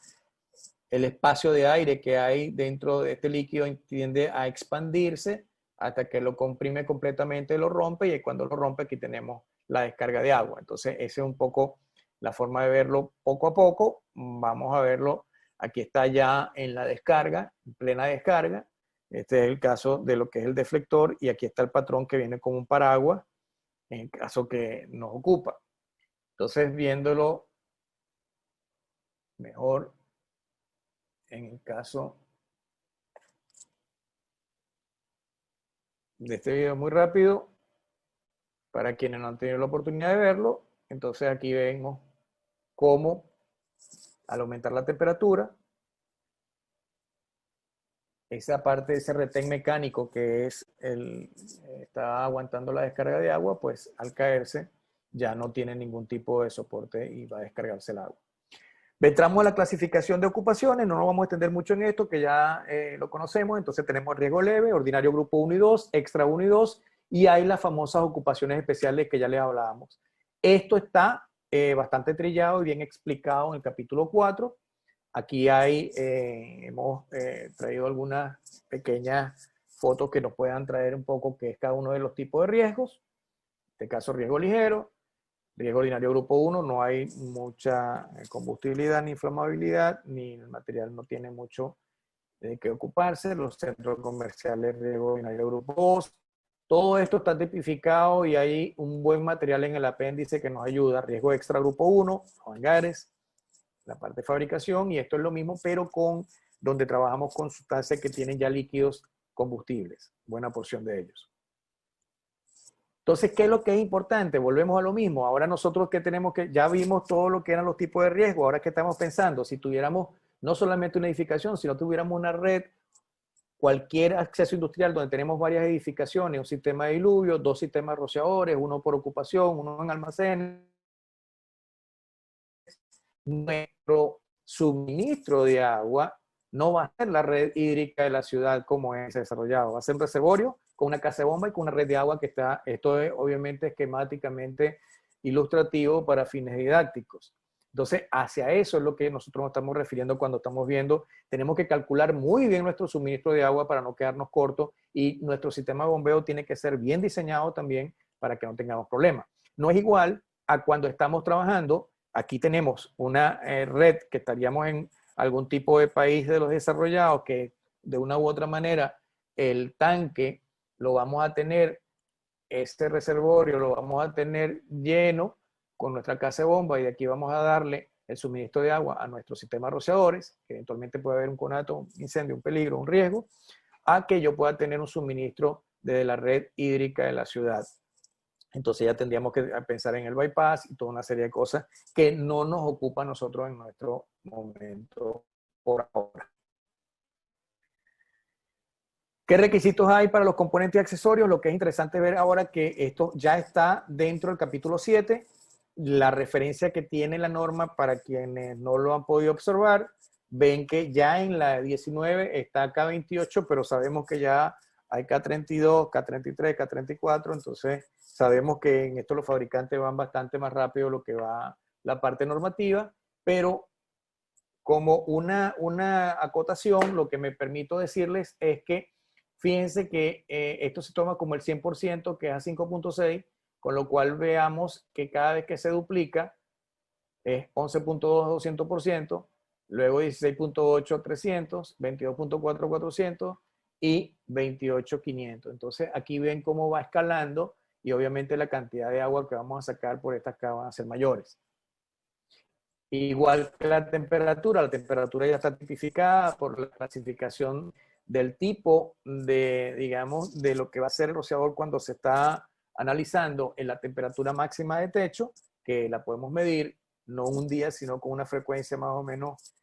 el espacio de aire que hay dentro de este líquido tiende a expandirse hasta que lo comprime completamente, lo rompe, y cuando lo rompe aquí tenemos la descarga de agua. Entonces, esa es un poco la forma de verlo poco a poco. Vamos a verlo. Aquí está ya en la descarga, en plena descarga. Este es el caso de lo que es el deflector, y aquí está el patrón que viene con un paraguas en caso que nos ocupa. Entonces, viéndolo mejor en el caso de este video muy rápido, para quienes no han tenido la oportunidad de verlo, entonces aquí vemos cómo al aumentar la temperatura, esa parte de ese retén mecánico que es está aguantando la descarga de agua, pues al caerse ya no tiene ningún tipo de soporte y va a descargarse el agua. Entramos a la clasificación de ocupaciones, no nos vamos a extender mucho en esto, que ya lo conocemos. Entonces tenemos riesgo leve, ordinario grupo 1 y 2, extra 1 y 2, y hay las famosas ocupaciones especiales que ya les hablábamos. Esto está bastante trillado y bien explicado en el capítulo 4. Aquí hemos traído algunas pequeñas fotos que nos puedan traer un poco qué es cada uno de los tipos de riesgos. En este caso, riesgo ligero. Riesgo ordinario grupo 1, no hay mucha combustibilidad ni inflamabilidad, ni el material no tiene mucho de qué ocuparse. Los centros comerciales, riesgo ordinario grupo 2. Todo esto está tipificado y hay un buen material en el apéndice que nos ayuda. Riesgo extra grupo 1, los hangares, la parte de fabricación, y esto es lo mismo, pero donde trabajamos con sustancias que tienen ya líquidos combustibles, buena porción de ellos. Entonces, ¿qué es lo que es importante? Volvemos a lo mismo. Ahora nosotros ya vimos todo lo que eran los tipos de riesgo. Ahora, ¿qué estamos pensando? Si tuviéramos no solamente una edificación, sino tuviéramos una red, cualquier acceso industrial donde tenemos varias edificaciones, un sistema de diluvio, 2 sistemas rociadores, uno por ocupación, uno en almacenes, nuestro suministro de agua no va a ser la red hídrica de la ciudad como es desarrollado. Va a ser un reservorio con una casa de bomba y con una red de agua que está, esto es obviamente esquemáticamente ilustrativo para fines didácticos. Entonces, hacia eso es lo que nosotros nos estamos refiriendo cuando estamos viendo, tenemos que calcular muy bien nuestro suministro de agua para no quedarnos cortos, y nuestro sistema de bombeo tiene que ser bien diseñado también para que no tengamos problemas. No es igual a cuando estamos trabajando, aquí tenemos una red que estaríamos en algún tipo de país de los desarrollados que de una u otra manera el tanque lo vamos a tener, este reservorio lo vamos a tener lleno con nuestra casa de bomba, y de aquí vamos a darle el suministro de agua a nuestros sistemas rociadores, que eventualmente puede haber un conato, un incendio, un peligro, un riesgo, a que yo pueda tener un suministro desde la red hídrica de la ciudad. Entonces ya tendríamos que pensar en el bypass y toda una serie de cosas que no nos ocupa a nosotros en nuestro momento por ahora. ¿Qué requisitos hay para los componentes y accesorios? Lo que es interesante ver ahora que esto ya está dentro del capítulo 7, la referencia que tiene la norma para quienes no lo han podido observar, ven que ya en la 19 está K28, pero sabemos que ya hay K32, K33, K34, entonces sabemos que en esto los fabricantes van bastante más rápido lo que va la parte normativa, pero como una acotación, lo que me permito decirles es que fíjense que esto se toma como el 100%, que es a 5.6, con lo cual veamos que cada vez que se duplica es 11.2 200%, luego 16.8 300, 22.4 400 y 28 500. Entonces aquí ven cómo va escalando y obviamente la cantidad de agua que vamos a sacar por estas cajas van a ser mayores. Igual que la temperatura ya está tipificada por la clasificación del tipo de, digamos, de lo que va a ser el rociador cuando se está analizando en la temperatura máxima de techo, que la podemos medir no un día, sino con una frecuencia más o menos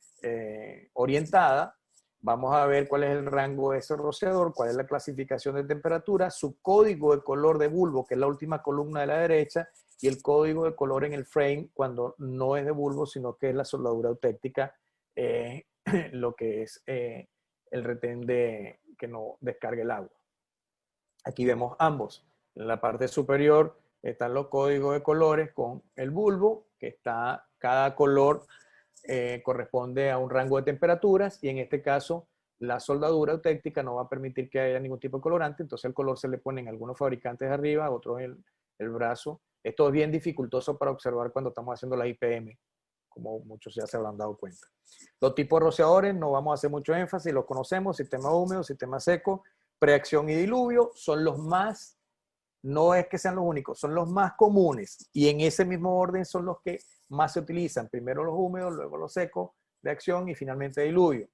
orientada. Vamos a ver cuál es el rango de ese rociador, cuál es la clasificación de temperatura, su código de color de bulbo, que es la última columna de la derecha, y el código de color en el frame cuando no es de bulbo, sino que es la soldadura eutéctica, lo que es el retén que no descargue el agua. Aquí vemos ambos. En la parte superior están los códigos de colores con el bulbo, que está, cada color corresponde a un rango de temperaturas, y en este caso la soldadura eutéctica no va a permitir que haya ningún tipo de colorante, entonces el color se le pone en algunos fabricantes arriba, otros en el brazo. Esto es bien dificultoso para observar cuando estamos haciendo la IPM, como muchos ya se habrán dado cuenta. Los tipos de rociadores no vamos a hacer mucho énfasis, los conocemos: sistema húmedo, sistema seco, preacción y diluvio, son los más no es que sean los únicos, son los más comunes y en ese mismo orden son los que más se utilizan. Primero los húmedos, luego los secos de acción y finalmente diluvio.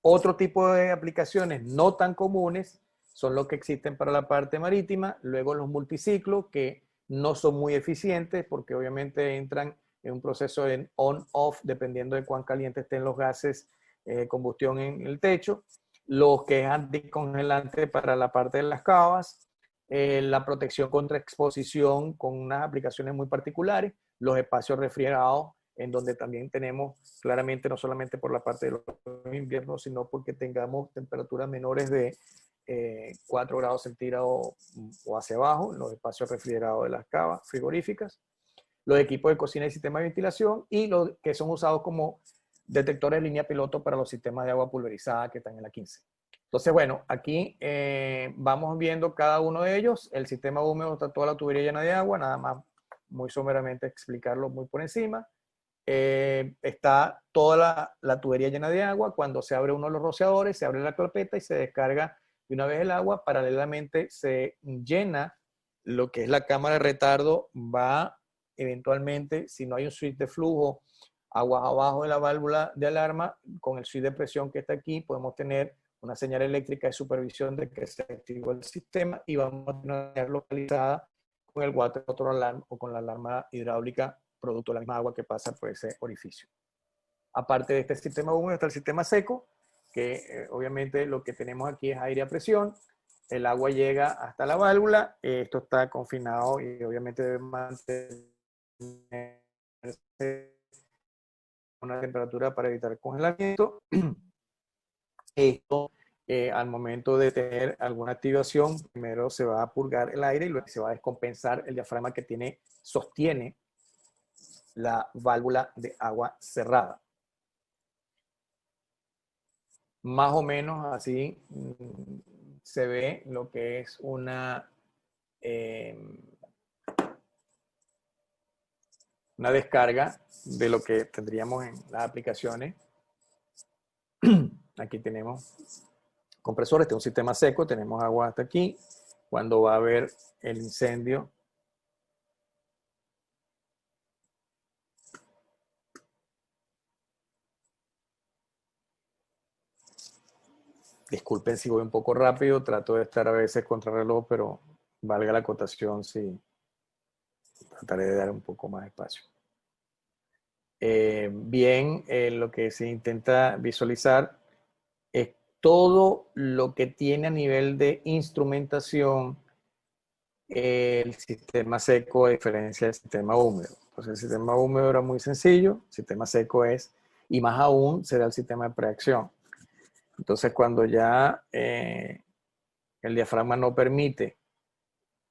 Otro tipo de aplicaciones no tan comunes son los que existen para la parte marítima, luego los multiciclos que no son muy eficientes porque obviamente entran en un proceso de on-off dependiendo de cuán calientes estén los gases de combustión en el techo, los que es anticongelante para la parte de las cavas, la protección contra exposición con unas aplicaciones muy particulares, los espacios refrigerados en donde también tenemos claramente no solamente por la parte de los inviernos, sino porque tengamos temperaturas menores de 4 grados centígrados o hacia abajo, en los espacios refrigerados de las cavas frigoríficas, los equipos de cocina y sistema de ventilación y los que son usados como detectores de línea piloto para los sistemas de agua pulverizada que están en la 15. Entonces, bueno, aquí vamos viendo cada uno de ellos. El sistema húmedo está toda la tubería llena de agua, nada más muy someramente explicarlo muy por encima. Está toda la tubería llena de agua. Cuando se abre uno de los rociadores, se abre la carpeta y se descarga de una vez el agua. Paralelamente se llena lo que es la cámara de retardo. Va eventualmente, si no hay un switch de flujo, aguas abajo de la válvula de alarma, con el switch de presión que está aquí, podemos tener una señal eléctrica de supervisión de que se activó el sistema y vamos a tener localizada con el water alarm o con la alarma hidráulica producto de la misma agua que pasa por ese orificio. Aparte de este sistema húmedo está el sistema seco, que obviamente lo que tenemos aquí es aire a presión, el agua llega hasta la válvula, esto está confinado y obviamente debe mantenerse una temperatura para evitar congelamiento. Esto, al momento de tener alguna activación, primero se va a purgar el aire y luego se va a descompensar el diafragma que sostiene la válvula de agua cerrada. Más o menos así se ve lo que es una descarga de lo que tendríamos en las aplicaciones. Aquí tenemos compresores, este es un sistema seco, tenemos agua hasta aquí. Cuando va a haber el incendio, disculpen si voy un poco rápido, trato de estar a veces contra reloj, pero valga la acotación si trataré de dar un poco más de espacio. Lo que se intenta visualizar es todo lo que tiene a nivel de instrumentación el sistema seco a diferencia del sistema húmedo. Entonces el sistema húmedo era muy sencillo, el sistema seco es, y más aún será el sistema de preacción. Entonces cuando ya el diafragma no permite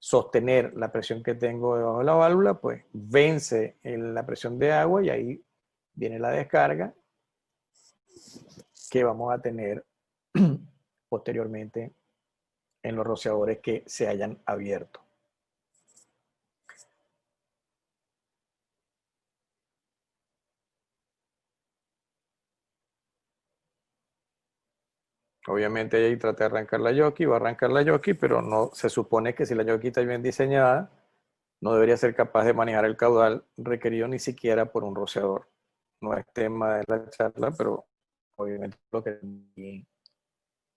sostener la presión que tengo debajo de la válvula, pues vence la presión de agua y ahí viene la descarga que vamos a tener posteriormente en los rociadores que se hayan abierto. Obviamente ahí traté de arrancar la jockey, va a arrancar la jockey, pero no se supone que si la jockey está bien diseñada, no debería ser capaz de manejar el caudal requerido ni siquiera por un rociador. No es tema de la charla, pero obviamente lo que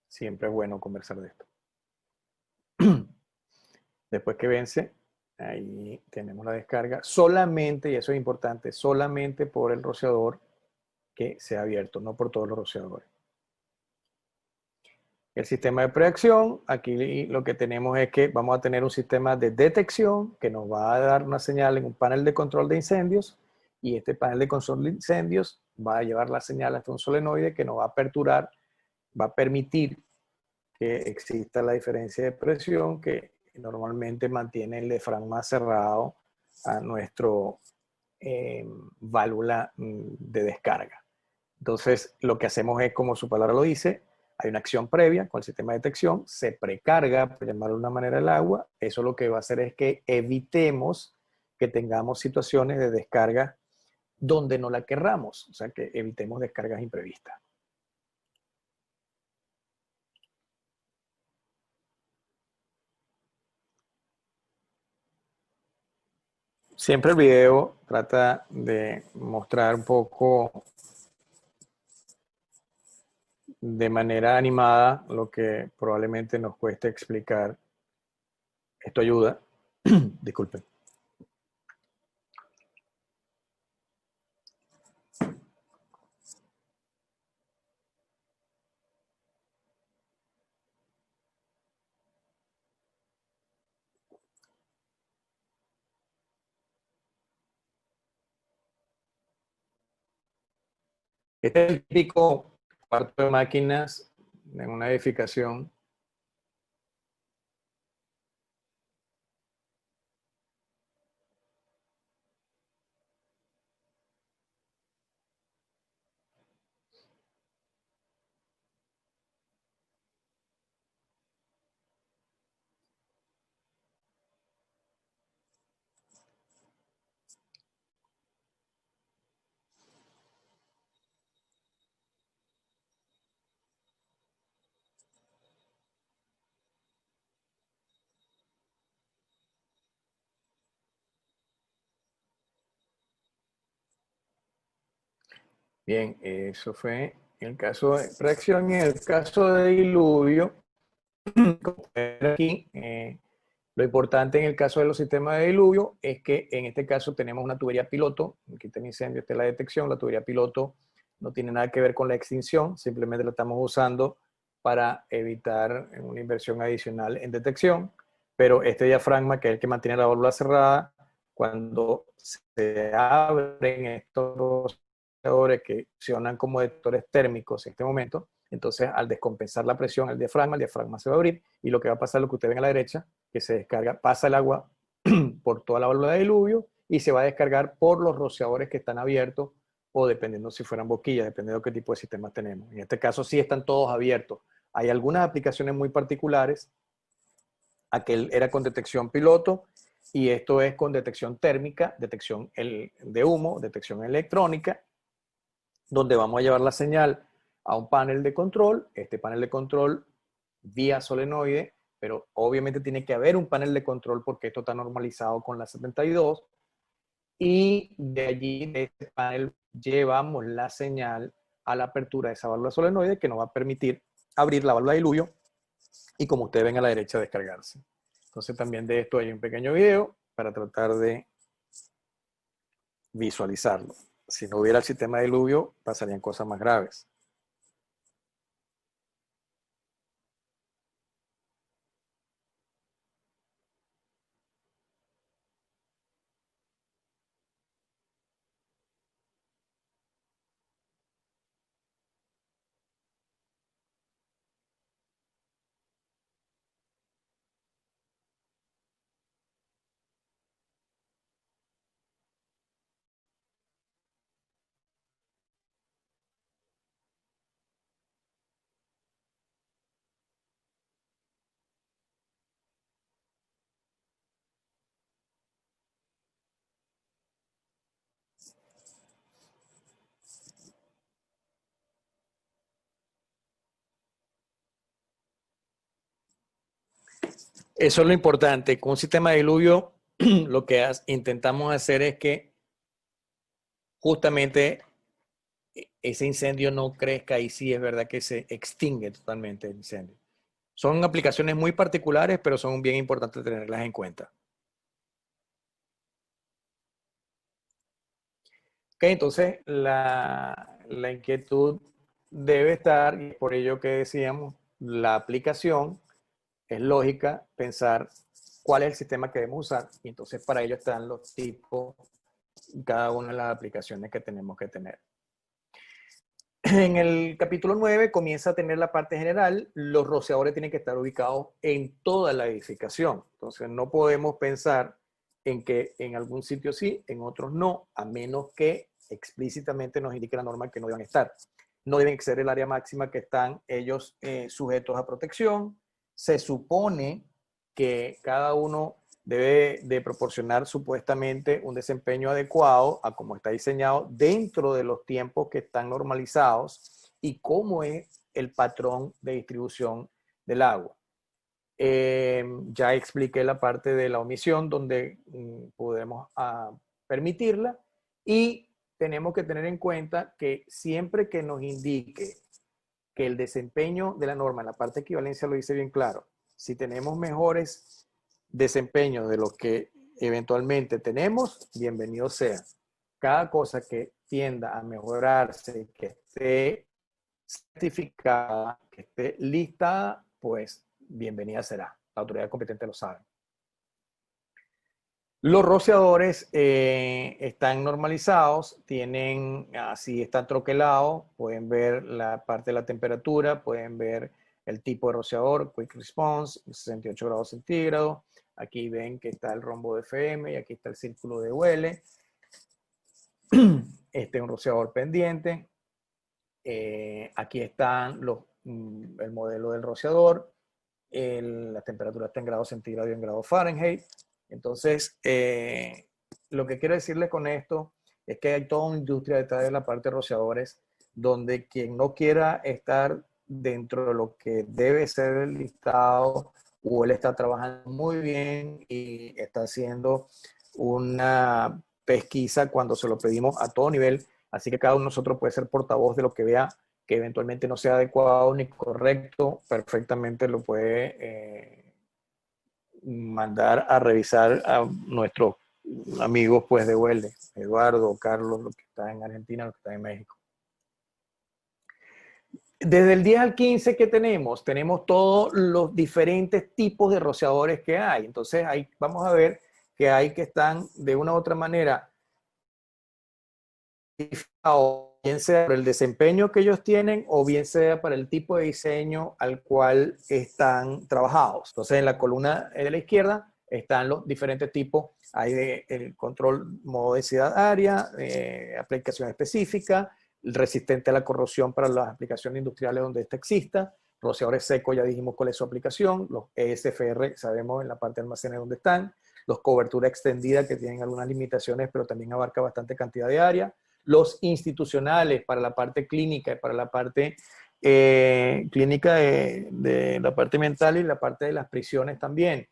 siempre es bueno conversar de esto. Después que vence, ahí tenemos la descarga. Solamente, y eso es importante, solamente por el rociador que se ha abierto, no por todos los rociadores. El sistema de preacción, aquí lo que tenemos es que vamos a tener un sistema de detección que nos va a dar una señal en un panel de control de incendios y este panel de control de incendios va a llevar la señal hasta un solenoide que nos va a aperturar, va a permitir que exista la diferencia de presión que normalmente mantiene el diafragma cerrado a nuestro válvula de descarga. Entonces, lo que hacemos es, como su palabra lo dice, hay una acción previa con el sistema de detección, se precarga, por llamarlo de una manera, el agua. Eso lo que va a hacer es que evitemos que tengamos situaciones de descarga donde no la querramos, o sea, que evitemos descargas imprevistas. Siempre el video trata de mostrar un poco de manera animada lo que probablemente nos cueste explicar. Esto ayuda. Disculpen. Este es el típico cuarto de máquinas en una edificación. Bien, eso fue el caso de fracción. En el caso de diluvio, como ven aquí, lo importante en el caso de los sistemas de diluvio es que en este caso tenemos una tubería piloto. Aquí está el incendio, esta es la detección. La tubería piloto no tiene nada que ver con la extinción, simplemente la estamos usando para evitar una inversión adicional en detección. Pero este diafragma, que es el que mantiene la válvula cerrada, cuando se abren estos que funcionan como detectores térmicos en este momento, entonces al descompensar la presión el diafragma se va a abrir y lo que va a pasar, lo que usted ven a la derecha, que se descarga, pasa el agua por toda la válvula de diluvio y se va a descargar por los rociadores que están abiertos o dependiendo si fueran boquillas, dependiendo de qué tipo de sistemas tenemos. En este caso sí están todos abiertos. Hay algunas aplicaciones muy particulares. Aquel era con detección piloto y esto es con detección térmica, detección de humo, detección electrónica, donde vamos a llevar la señal a un panel de control. Este panel de control vía solenoide, pero obviamente tiene que haber un panel de control porque esto está normalizado con la 72 y de allí, de este panel, llevamos la señal a la apertura de esa válvula solenoide que nos va a permitir abrir la válvula de diluvio y, como ustedes ven a la derecha, descargarse. Entonces también de esto hay un pequeño video para tratar de visualizarlo. Si no hubiera el sistema de diluvio, pasarían cosas más graves. Eso es lo importante. Con un sistema de diluvio, lo que intentamos hacer es que justamente ese incendio no crezca y sí es verdad que se extingue totalmente el incendio. Son aplicaciones muy particulares, pero son bien importantes tenerlas en cuenta. Ok, entonces la inquietud debe estar, y por ello que decíamos, la aplicación es lógica pensar cuál es el sistema que debemos usar, y entonces para ello están los tipos, cada una de las aplicaciones que tenemos que tener. En el capítulo 9 comienza a tener la parte general. Los rociadores tienen que estar ubicados en toda la edificación. Entonces no podemos pensar en que en algún sitio sí, en otros no, a menos que explícitamente nos indique la norma que no deben estar. No deben exceder el área máxima que están ellos sujetos a protección. Se supone que cada uno debe de proporcionar supuestamente un desempeño adecuado a cómo está diseñado dentro de los tiempos que están normalizados y cómo es el patrón de distribución del agua. Ya expliqué la parte de la omisión donde podemos permitirla, y tenemos que tener en cuenta que siempre que nos indique que el desempeño de la norma en la parte de equivalencia lo dice bien claro, si tenemos mejores desempeños de lo que eventualmente tenemos, bienvenido sea. Cada cosa que tienda a mejorarse, que esté certificada, que esté listada, pues bienvenida será. La autoridad competente lo sabe. Los rociadores están normalizados, así están troquelados, pueden ver la parte de la temperatura, pueden ver el tipo de rociador, Quick Response, 68 grados centígrados. Aquí ven que está el rombo de FM y aquí está el círculo de UL. Este es un rociador pendiente. Aquí están el modelo del rociador. La temperatura está en grados centígrados y en grados Fahrenheit. Entonces, lo que quiero decirles con esto es que hay toda una industria detrás de la parte de rociadores, donde quien no quiera estar dentro de lo que debe ser el listado, o él está trabajando muy bien y está haciendo una pesquisa cuando se lo pedimos a todo nivel. Así que cada uno de nosotros puede ser portavoz de lo que vea que eventualmente no sea adecuado ni correcto, perfectamente lo puede mandar a revisar a nuestros amigos pues de UL, Eduardo, Carlos, los que están en Argentina, los que están en México. Desde el 10 al 15 que tenemos todos los diferentes tipos de rociadores que hay. Entonces ahí vamos a ver que hay que están de una u otra manera, bien sea por el desempeño que ellos tienen o bien sea para el tipo de diseño al cual están trabajados. Entonces en la columna de la izquierda están los diferentes tipos. Hay el control modo densidad área, aplicación específica, resistente a la corrosión para las aplicaciones industriales donde esta exista. Rociadores secos, ya dijimos cuál es su aplicación. Los ESFR, sabemos en la parte de almacenes donde están. Los cobertura extendida, que tienen algunas limitaciones, pero también abarca bastante cantidad de área. Los institucionales para la parte clínica y para la parte clínica de la parte mental y la parte de las prisiones también.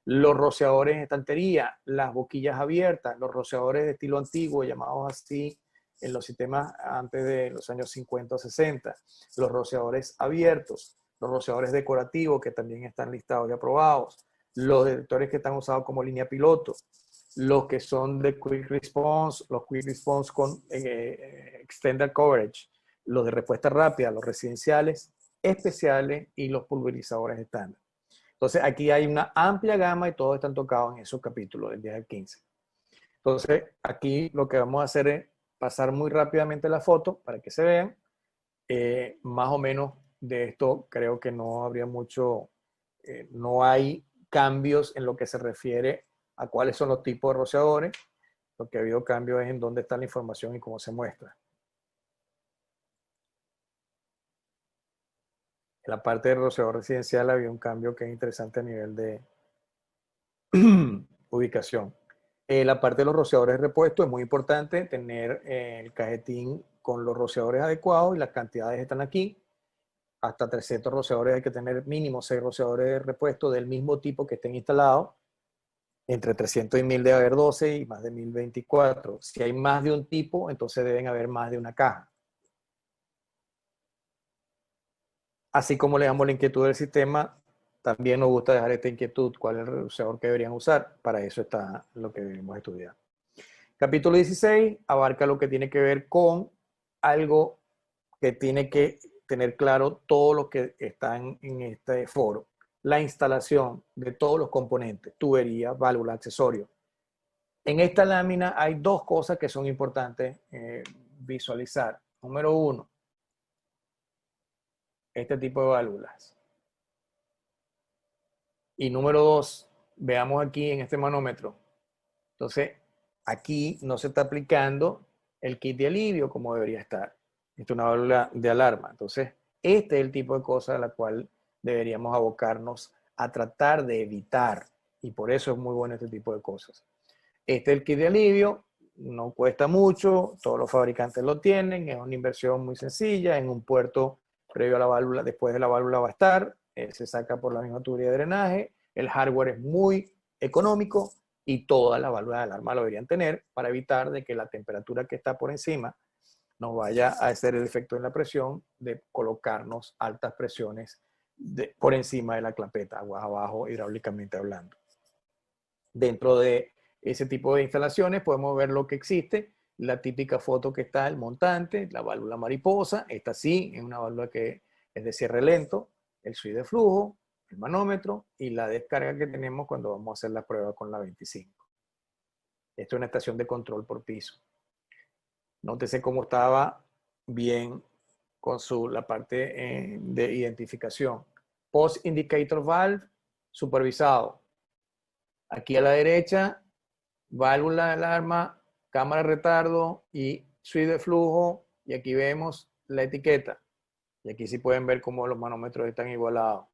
Los rociadores de estantería, las boquillas abiertas, los rociadores de estilo antiguo, llamados así en los sistemas antes de los años 50 o 60, los rociadores abiertos, los rociadores decorativos que también están listados y aprobados, los detectores que están usados como línea piloto, los que son de Quick Response, los Quick Response con Extended Coverage, los de respuesta rápida, los residenciales, especiales y los pulverizadores estándar. Entonces aquí hay una amplia gama y todos están tocados en esos capítulos del 10 al 15. Entonces aquí lo que vamos a hacer es pasar muy rápidamente la foto para que se vean. Más o menos de esto creo que no habría mucho, no hay cambios en lo que se refiere a cuáles son los tipos de rociadores. Lo que ha habido cambio es en dónde está la información y cómo se muestra. En la parte de rociador residencial había un cambio que es interesante a nivel de ubicación. La parte de los rociadores de repuesto es muy importante tener el cajetín con los rociadores adecuados y las cantidades están aquí. Hasta 300 rociadores hay que tener mínimo 6 rociadores de repuesto del mismo tipo que estén instalados. Entre 300 y 1000 debe haber 12 y más de 1000 24. Si hay más de un tipo, entonces deben haber más de una caja. Así como le damos la inquietud del sistema, también nos gusta dejar esta inquietud, cuál es el rociador que deberían usar. Para eso está lo que debemos estudiar. Capítulo 16 abarca lo que tiene que ver con algo que tiene que tener claro todos los que están en este foro. La instalación de todos los componentes, tubería, válvula, accesorios. En esta lámina hay dos cosas que son importantes visualizar. Número uno, este tipo de válvulas. Y número dos, veamos aquí en este manómetro. Entonces, aquí no se está aplicando el kit de alivio como debería estar. Esto es una válvula de alarma. Entonces, este es el tipo de cosa a la cual deberíamos abocarnos a tratar de evitar. Y por eso es muy bueno este tipo de cosas. Este es el kit de alivio. No cuesta mucho. Todos los fabricantes lo tienen. Es una inversión muy sencilla. En un puerto previo a la válvula, después de la válvula va a estar. se saca por la misma tubería de drenaje, el hardware es muy económico y todas las válvulas de alarma lo deberían tener para evitar de que la temperatura que está por encima nos vaya a hacer el efecto en la presión de colocarnos altas presiones por encima de la clapeta, aguas abajo, hidráulicamente hablando. Dentro de ese tipo de instalaciones podemos ver lo que existe, la típica foto que está el montante, la válvula mariposa, esta sí, es una válvula que es de cierre lento, el switch de flujo, el manómetro y la descarga que tenemos cuando vamos a hacer la prueba con la 25. Esto es una estación de control por piso. Nótese cómo estaba bien con la parte de identificación. Post Indicator Valve supervisado. Aquí a la derecha, válvula de alarma, cámara de retardo y switch de flujo. Y aquí vemos la etiqueta. Y aquí sí pueden ver cómo los manómetros están igualados.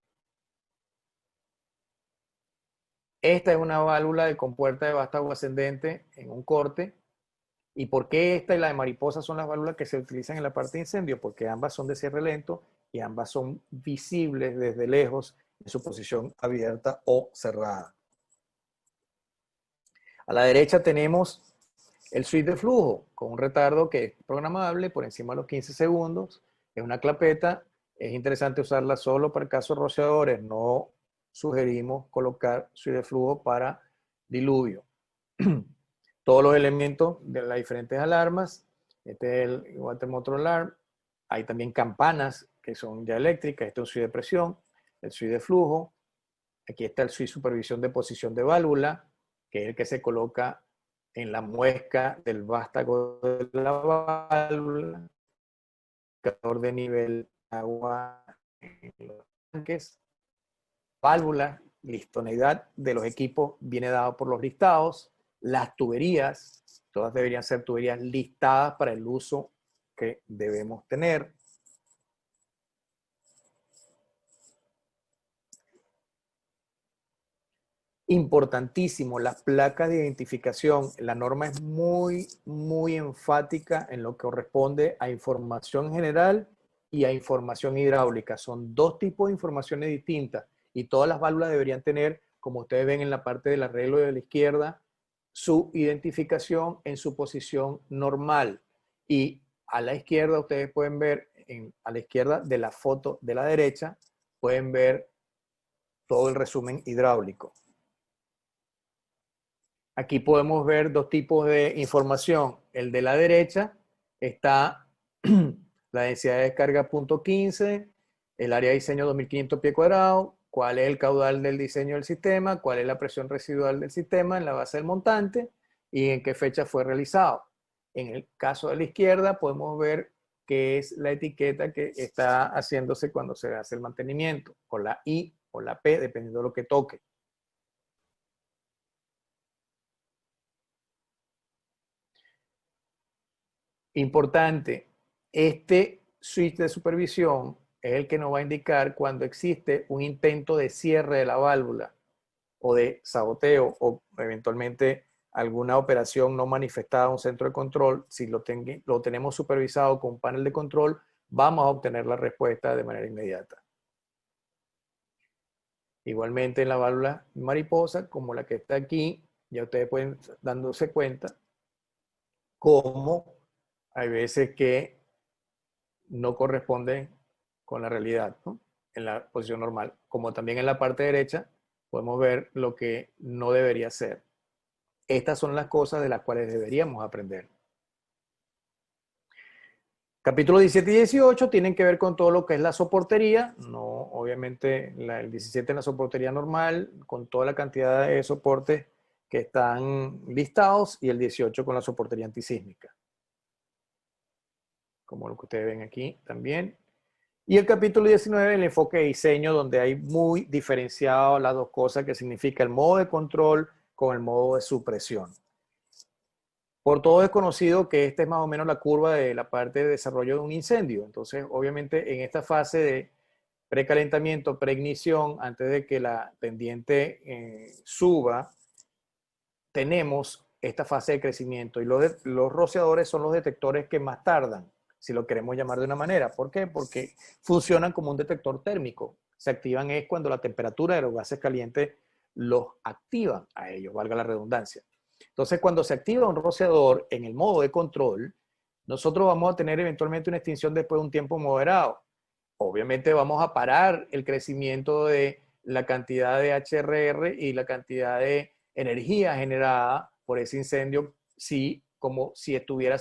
Esta es una válvula de compuerta de vástago ascendente en un corte. ¿Y por qué esta y la de mariposa son las válvulas que se utilizan en la parte de incendio? Porque ambas son de cierre lento y ambas son visibles desde lejos en su posición abierta o cerrada. A la derecha tenemos el switch de flujo con un retardo que es programable por encima de los 15 segundos. Es una clapeta. Es interesante usarla solo para casos rociadores. No sugerimos colocar switch de flujo para diluvio. Todos los elementos de las diferentes alarmas. Este es el Water Motor Alarm. Hay también campanas que son ya eléctricas. Este es un switch de presión, el switch de flujo. Aquí está el switch supervisión de posición de válvula, que es el que se coloca en la muesca del vástago de la válvula, indicador de nivel de agua en los tanques, válvula, la idoneidad de los equipos viene dado por los listados, las tuberías, todas deberían ser tuberías listadas para el uso que debemos tener. Importantísimo, las placas de identificación. La norma es muy enfática en lo que corresponde a información general y a información hidráulica. Son dos tipos de informaciones distintas y todas las válvulas deberían tener, como ustedes ven en la parte del arreglo de la izquierda, su identificación en su posición normal. Y a la izquierda ustedes pueden ver, a la izquierda de la foto de la derecha, pueden ver todo el resumen hidráulico. Aquí podemos ver dos tipos de información. El de la derecha está la densidad de descarga .15, el área de diseño 2500 pies cuadrados, cuál es el caudal del diseño del sistema, cuál es la presión residual del sistema en la base del montante y en qué fecha fue realizado. En el caso de la izquierda podemos ver qué es la etiqueta que está haciéndose cuando se hace el mantenimiento, con la I o la P, dependiendo de lo que toque. Importante, este switch de supervisión es el que nos va a indicar cuando existe un intento de cierre de la válvula o de saboteo o eventualmente alguna operación no manifestada en un centro de control. Si lo tenemos supervisado con un panel de control, vamos a obtener la respuesta de manera inmediata. Igualmente en la válvula mariposa, como la que está aquí, ya ustedes pueden dándose cuenta cómo hay veces que no corresponden con la realidad, ¿no? En la posición normal. Como también en la parte derecha podemos ver lo que no debería ser. Estas son las cosas de las cuales deberíamos aprender. Capítulo 17 y 18 tienen que ver con todo lo que es la soportería. No, obviamente el 17 en la soportería normal, con toda la cantidad de soportes que están listados, y el 18 con la soportería antisísmica, como lo que ustedes ven aquí también. Y el capítulo 19, el enfoque de diseño, donde hay muy diferenciado las dos cosas, que significa el modo de control con el modo de supresión. Por todo es conocido que esta es más o menos la curva de la parte de desarrollo de un incendio. Entonces, obviamente, en esta fase de precalentamiento, preignición, antes de que la pendiente suba, tenemos esta fase de crecimiento. Y los rociadores son los detectores que más tardan, si lo queremos llamar de una manera. ¿Por qué? Porque funcionan como un detector térmico. se activan es cuando la temperatura de los gases calientes los activan a ellos, valga la redundancia. Entonces, cuando se activa un rociador en el modo de control, nosotros vamos a tener eventualmente una extinción después de un tiempo moderado. Obviamente vamos a parar el crecimiento de la cantidad de HRR y la cantidad de energía generada por ese incendio, como si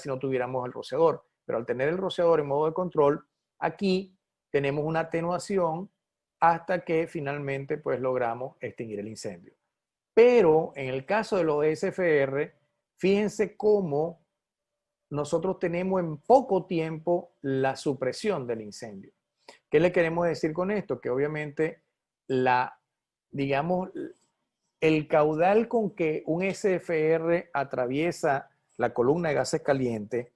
no tuviéramos el rociador. Pero al tener el rociador en modo de control, aquí tenemos una atenuación hasta que finalmente pues logramos extinguir el incendio. Pero en el caso de los SFR, fíjense cómo nosotros tenemos en poco tiempo la supresión del incendio. ¿Qué le queremos decir con esto? Que obviamente digamos, el caudal con que un SFR atraviesa la columna de gases calientes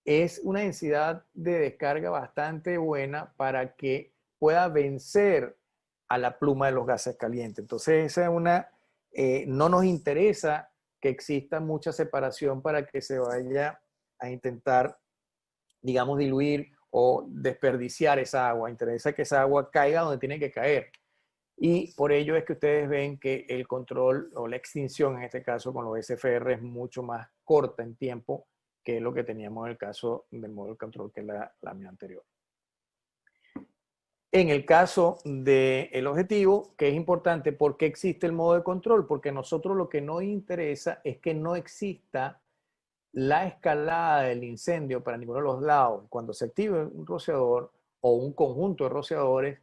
es una densidad de descarga bastante buena para que pueda vencer a la pluma de los gases calientes. Entonces, esa es no nos interesa que exista mucha separación para que se vaya a intentar, digamos, diluir o desperdiciar esa agua. Interesa que esa agua caiga donde tiene que caer. Y por ello es que ustedes ven que el control o la extinción, en este caso con los SFR, es mucho más corta en tiempo que lo que teníamos en el caso del modo de control, que es la lámina anterior. En el caso del objetivo, que es importante, ¿por qué existe el modo de control? Porque a nosotros lo que nos interesa es que no exista la escalada del incendio para ninguno de los lados. Cuando se active un rociador o un conjunto de rociadores,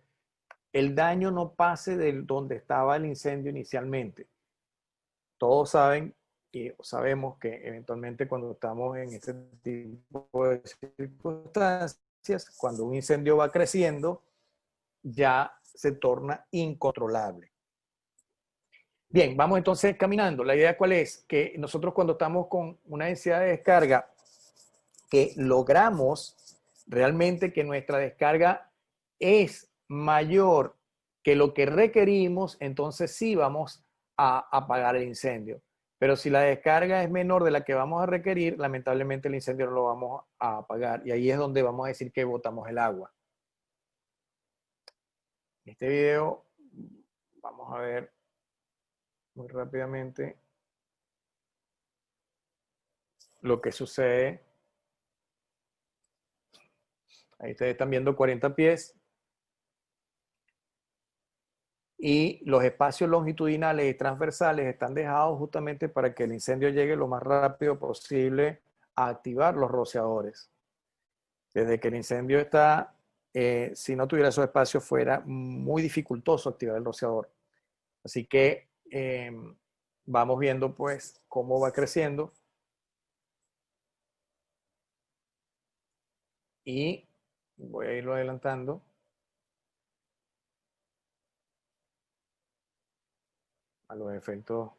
el daño no pase de donde estaba el incendio inicialmente. Todos saben y sabemos que eventualmente cuando estamos en este tipo de circunstancias, cuando un incendio va creciendo, ya se torna incontrolable. Bien, vamos entonces caminando. La idea cuál es, que nosotros cuando estamos con una densidad de descarga que logramos realmente que nuestra descarga es mayor que lo que requerimos, entonces sí vamos a apagar el incendio. Pero si la descarga es menor de la que vamos a requerir, lamentablemente el incendio no lo vamos a apagar. Y ahí es donde vamos a decir que botamos el agua. En este video vamos a ver muy rápidamente lo que sucede. Ahí ustedes están viendo 40 pies. Y los espacios longitudinales y transversales están dejados justamente para que el incendio llegue lo más rápido posible a activar los rociadores. Desde que el incendio está, si no tuviera esos espacios, fuera muy dificultoso activar el rociador. Así que vamos viendo pues cómo va creciendo. Y voy a irlo adelantando. A los efectos.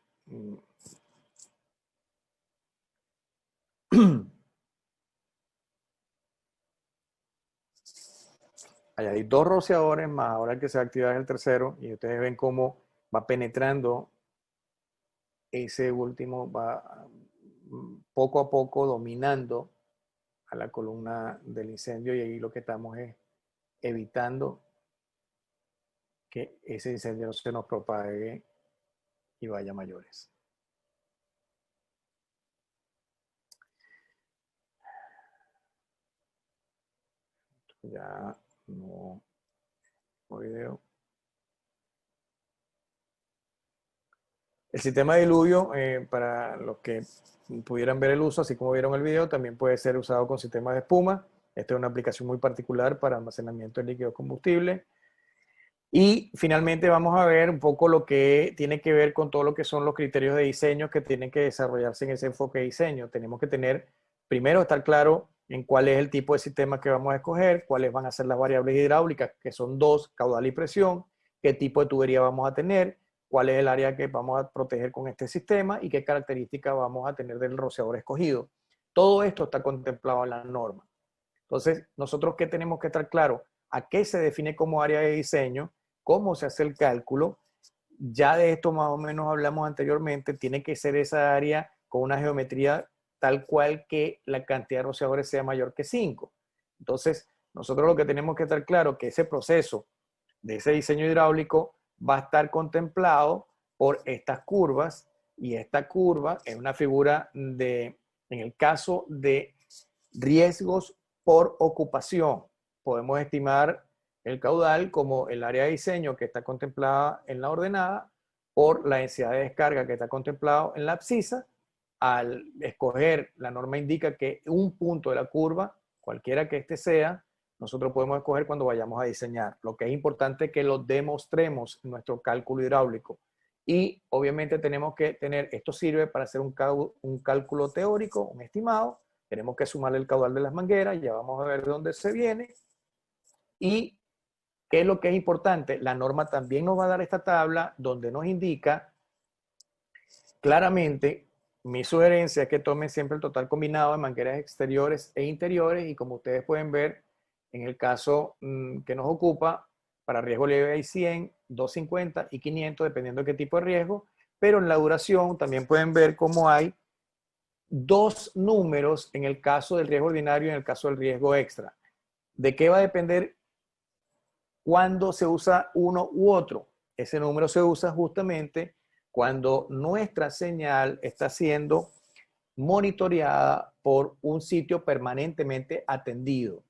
Hay dos rociadores más, ahora que se va a activar el tercero, y ustedes ven cómo va penetrando ese último, va poco a poco dominando a la columna del incendio, y ahí lo que estamos es evitando que ese incendio no se nos propague y vaya a mayores. Ya no video. El sistema de diluvio, para los que pudieran ver el uso, así como vieron el video, también puede ser usado con sistemas de espuma. Esta es una aplicación muy particular para almacenamiento de líquido combustible. Y finalmente vamos a ver un poco lo que tiene que ver con todo lo que son los criterios de diseño que tienen que desarrollarse en ese enfoque de diseño. Tenemos que primero estar claro en cuál es el tipo de sistema que vamos a escoger, cuáles van a ser las variables hidráulicas, que son dos, caudal y presión, qué tipo de tubería vamos a tener, cuál es el área que vamos a proteger con este sistema y qué características vamos a tener del rociador escogido. Todo esto está contemplado en la norma. Entonces, nosotros ¿qué tenemos que estar claro? ¿A qué se define como área de diseño? ¿Cómo se hace el cálculo? Ya de esto más o menos hablamos anteriormente. Tiene que ser esa área con una geometría tal cual que la cantidad de rociadores sea mayor que 5. Entonces, nosotros lo que tenemos que estar claro es que ese proceso de ese diseño hidráulico va a estar contemplado por estas curvas, y esta curva es una figura en el caso de riesgos por ocupación. Podemos estimar el caudal como el área de diseño que está contemplada en la ordenada por la densidad de descarga que está contemplado en la abscisa. Al escoger, la norma indica que un punto de la curva, cualquiera que este sea, nosotros podemos escoger cuando vayamos a diseñar. Lo que es importante es que lo demostremos en nuestro cálculo hidráulico. Y obviamente tenemos que tener, esto sirve para hacer un cálculo teórico, un estimado. Tenemos que sumarle el caudal de las mangueras, ya vamos a ver de dónde se viene. Y ¿qué es lo que es importante? La norma también nos va a dar esta tabla donde nos indica claramente. Mi sugerencia es que tomen siempre el total combinado de mangueras exteriores e interiores, y como ustedes pueden ver, en el caso que nos ocupa, para riesgo leve hay 100, 250 y 500, dependiendo de qué tipo de riesgo, pero en la duración también pueden ver cómo hay dos números en el caso del riesgo ordinario y en el caso del riesgo extra. ¿De qué va a depender cuándo se usa uno u otro? Ese número se usa justamente cuando nuestra señal está siendo monitoreada por un sitio permanentemente atendido.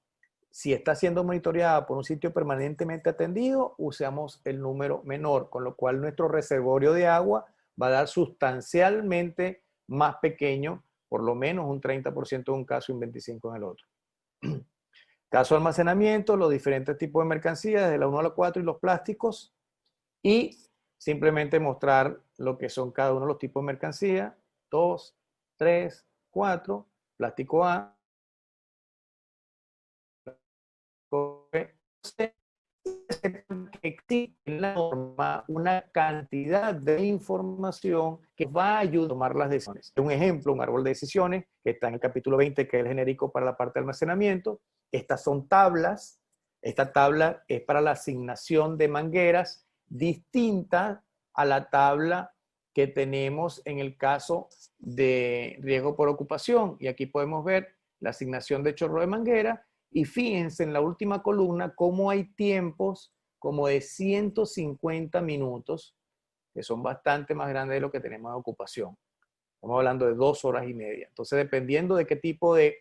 Si está siendo monitoreada por un sitio permanentemente atendido, usamos el número menor, con lo cual nuestro reservorio de agua va a dar sustancialmente más pequeño, por lo menos un 30% en un caso y un 25% en el otro. Caso de almacenamiento, los diferentes tipos de mercancías, de la 1 a la 4 y los plásticos, y simplemente mostrar lo que son cada uno de los tipos de mercancía: 2, 3, 4, plástico A, que existe en la norma una cantidad de información que va a ayudar a tomar las decisiones. Un ejemplo, un árbol de decisiones que está en el capítulo 20, que es el genérico para la parte de almacenamiento. Estas son tablas. Esta tabla es para la asignación de mangueras, distinta a la tabla que tenemos en el caso de riesgo por ocupación. Y aquí podemos ver la asignación de chorro de manguera. Y fíjense en la última columna cómo hay tiempos como de 150 minutos, que son bastante más grandes de lo que tenemos de ocupación. Estamos hablando de 2 horas y media. Entonces, dependiendo de qué tipo de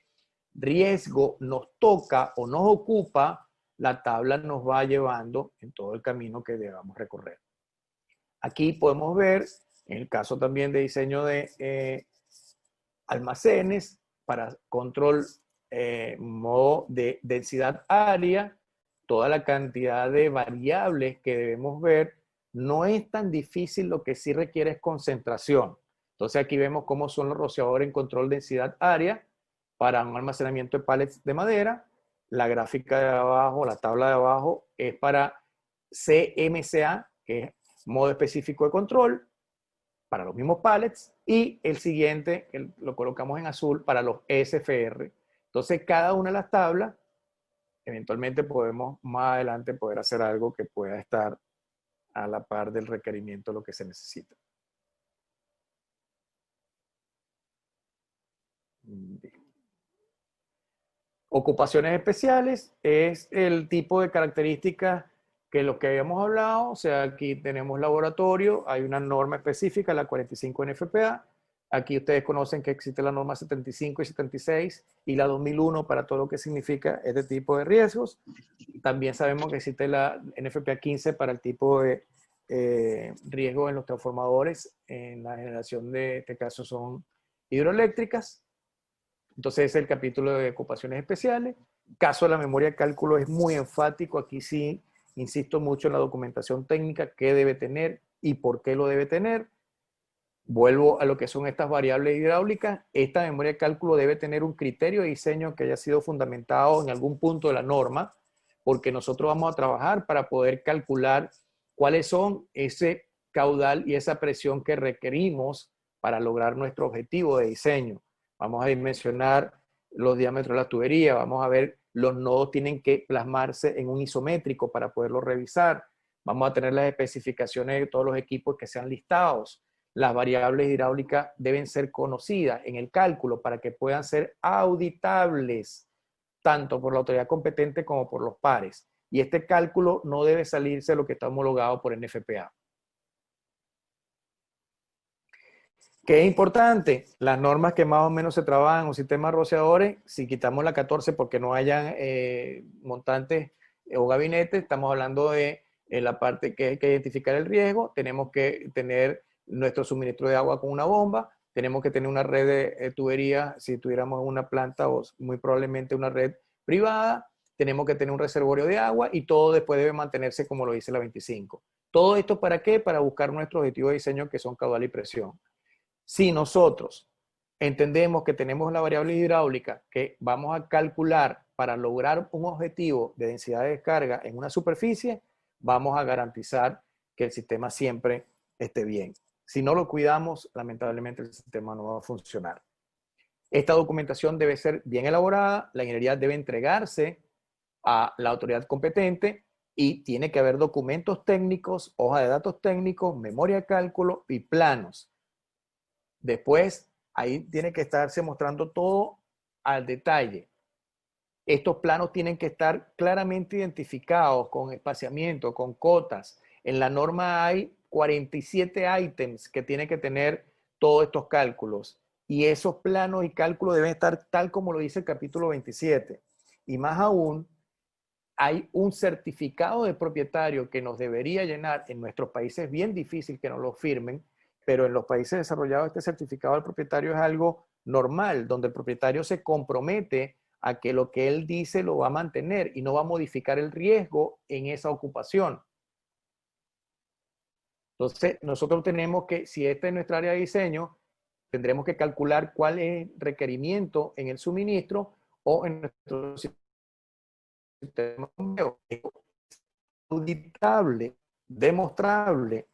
riesgo nos toca o nos ocupa, la tabla nos va llevando en todo el camino que debamos recorrer. Aquí podemos ver, en el caso también de diseño de almacenes, para control modo de densidad área, toda la cantidad de variables que debemos ver. No es tan difícil, lo que sí requiere es concentración. Entonces aquí vemos cómo son los rociadores en control densidad área para un almacenamiento de pallets de madera. La gráfica de abajo, la tabla de abajo, es para CMCA, que es modo específico de control, para los mismos pallets, y el siguiente lo colocamos en azul para los SFR. Entonces, cada una de las tablas, eventualmente podemos más adelante poder hacer algo que pueda estar a la par del requerimiento de lo que se necesita. Ocupaciones especiales es el tipo de características que los que habíamos hablado. O sea, aquí tenemos laboratorio, hay una norma específica, la 45 NFPA. Aquí ustedes conocen que existe la norma 75 y 76 y la 2001 para todo lo que significa este tipo de riesgos. También sabemos que existe la NFPA 15 para el tipo de riesgo en los transformadores, en la generación de este caso son hidroeléctricas. Entonces es el capítulo de ocupaciones especiales. Caso de la memoria de cálculo es muy enfático. Aquí sí insisto mucho en la documentación técnica, qué debe tener y por qué lo debe tener. Vuelvo a lo que son estas variables hidráulicas. Esta memoria de cálculo debe tener un criterio de diseño que haya sido fundamentado en algún punto de la norma, porque nosotros vamos a trabajar para poder calcular cuáles son ese caudal y esa presión que requerimos para lograr nuestro objetivo de diseño. Vamos a dimensionar los diámetros de la tubería, vamos a ver los nodos tienen que plasmarse en un isométrico para poderlo revisar. Vamos a tener las especificaciones de todos los equipos que sean listados. Las variables hidráulicas deben ser conocidas en el cálculo para que puedan ser auditables tanto por la autoridad competente como por los pares. y este cálculo no debe salirse de lo que está homologado por NFPA. ¿Qué es importante? Las normas que más o menos se trabajan en un sistema de rociadores, si quitamos la 14 porque no hayan montantes o gabinetes, estamos hablando de la parte que hay que identificar el riesgo, tenemos que tener nuestro suministro de agua con una bomba, tenemos que tener una red de tubería, si tuviéramos una planta o muy probablemente una red privada, tenemos que tener un reservorio de agua y todo después debe mantenerse como lo dice la 25. ¿Todo esto para qué? Para buscar nuestros objetivos de diseño que son caudal y presión. Si nosotros entendemos que tenemos la variable hidráulica que vamos a calcular para lograr un objetivo de densidad de descarga en una superficie, vamos a garantizar que el sistema siempre esté bien. Si no lo cuidamos, lamentablemente el sistema no va a funcionar. Esta documentación debe ser bien elaborada, la ingeniería debe entregarse a la autoridad competente y tiene que haber documentos técnicos, hoja de datos técnicos, memoria de cálculo y planos. Después, ahí tiene que estarse mostrando todo al detalle. Estos planos tienen que estar claramente identificados con espaciamiento, con cotas. En la norma hay 47 ítems que tienen que tener todos estos cálculos. Y esos planos y cálculos deben estar tal como lo dice el capítulo 27. Y más aún, hay un certificado de propietario que nos debería llenar. En nuestros países es bien difícil que nos lo firmen, pero en los países desarrollados este certificado del propietario es algo normal, donde el propietario se compromete a que lo que él dice lo va a mantener y no va a modificar el riesgo en esa ocupación. Entonces, nosotros tenemos que, si esta es nuestra área de diseño, tendremos que calcular cuál es el requerimiento en el suministro o en nuestro sistema auditable, demostrable,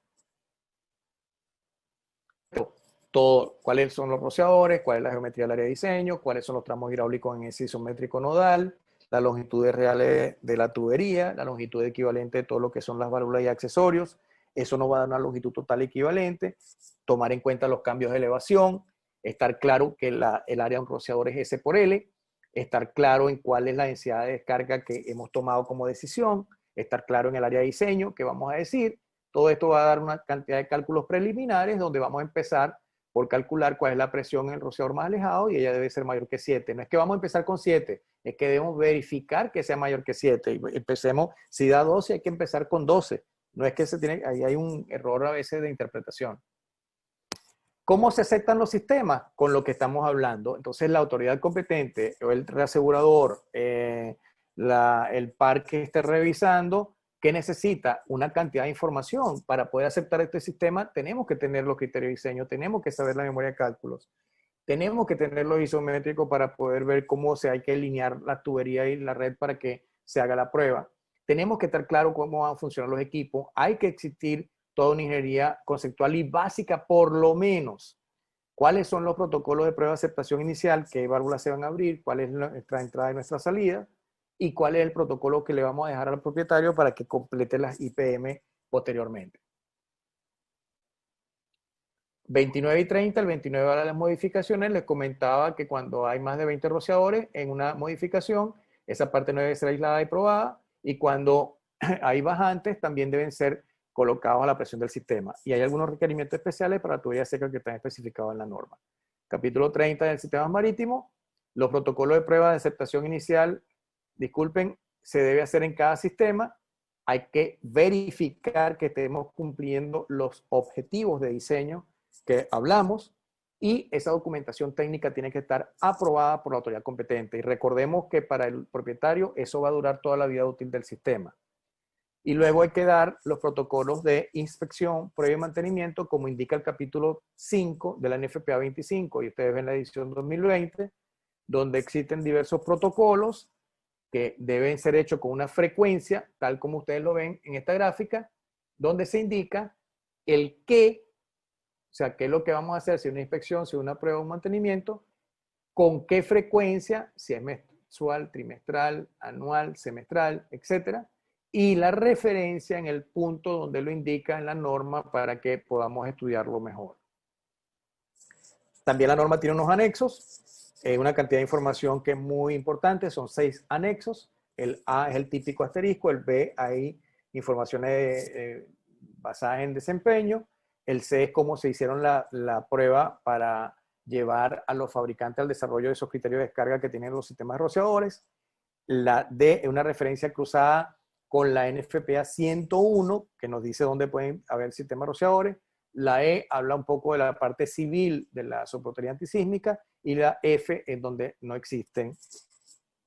todo, cuáles son los rociadores, cuál es la geometría del área de diseño, cuáles son los tramos hidráulicos en ese isométrico nodal, las longitudes reales de la tubería, la longitud equivalente de todo lo que son las válvulas y accesorios. Eso nos va a dar una longitud total equivalente, tomar en cuenta los cambios de elevación, estar claro que el área de un rociador es S por L, estar claro en cuál es la densidad de descarga que hemos tomado como decisión, estar claro en el área de diseño, que vamos a decir. Todo esto va a dar una cantidad de cálculos preliminares donde vamos a empezar por calcular cuál es la presión en el rociador más alejado y ella debe ser mayor que 7. No es que vamos a empezar con 7, es que debemos verificar que sea mayor que 7. Y empecemos, si da 12 hay que empezar con 12. No es que ahí hay un error a veces de interpretación. ¿Cómo se aceptan los sistemas? Con lo que estamos hablando. Entonces la autoridad competente o el reasegurador, el par que esté revisando, ¿qué necesita? Una cantidad de información. Para poder aceptar este sistema tenemos que tener los criterios de diseño, tenemos que saber la memoria de cálculos, tenemos que tener los isométricos para poder ver cómo hay que alinear la tubería y la red para que se haga la prueba. Tenemos que estar claro cómo van a funcionar los equipos. Hay que existir toda una ingeniería conceptual y básica, por lo menos. ¿Cuáles son los protocolos de prueba de aceptación inicial? ¿Qué válvulas se van a abrir? ¿Cuál es nuestra entrada y nuestra salida? ¿Y cuál es el protocolo que le vamos a dejar al propietario para que complete las IPM posteriormente? 29 y 30, el 29 a las modificaciones, les comentaba que cuando hay más de 20 rociadores en una modificación, esa parte no debe ser aislada y probada, y cuando hay bajantes también deben ser colocados a la presión del sistema. Y hay algunos requerimientos especiales para tubería seca que están especificados en la norma. Capítulo 30 del sistema marítimo, los protocolos de prueba de aceptación inicial, disculpen, se debe hacer en cada sistema. Hay que verificar que estemos cumpliendo los objetivos de diseño que hablamos y esa documentación técnica tiene que estar aprobada por la autoridad competente. Y recordemos que para el propietario eso va a durar toda la vida útil del sistema. Y luego hay que dar los protocolos de inspección, prueba y mantenimiento, como indica el capítulo 5 de la NFPA 25. Y ustedes ven la edición 2020, donde existen diversos protocolos que deben ser hechos con una frecuencia, tal como ustedes lo ven en esta gráfica, donde se indica el qué, o sea, qué es lo que vamos a hacer, si una inspección, si una prueba o un mantenimiento, con qué frecuencia, si es mensual, trimestral, anual, semestral, etcétera, y la referencia en el punto donde lo indica en la norma para que podamos estudiarlo mejor. También la norma tiene unos anexos, una cantidad de información que es muy importante, son 6 anexos, El A es el típico asterisco, el B hay informaciones basadas en desempeño, el C es cómo se hicieron la prueba para llevar a los fabricantes al desarrollo de esos criterios de descarga que tienen los sistemas rociadores. La D es una referencia cruzada con la NFPA 101, que nos dice dónde pueden haber sistemas rociadores. La E habla un poco de la parte civil de la soportería antisísmica, y la F es donde no existen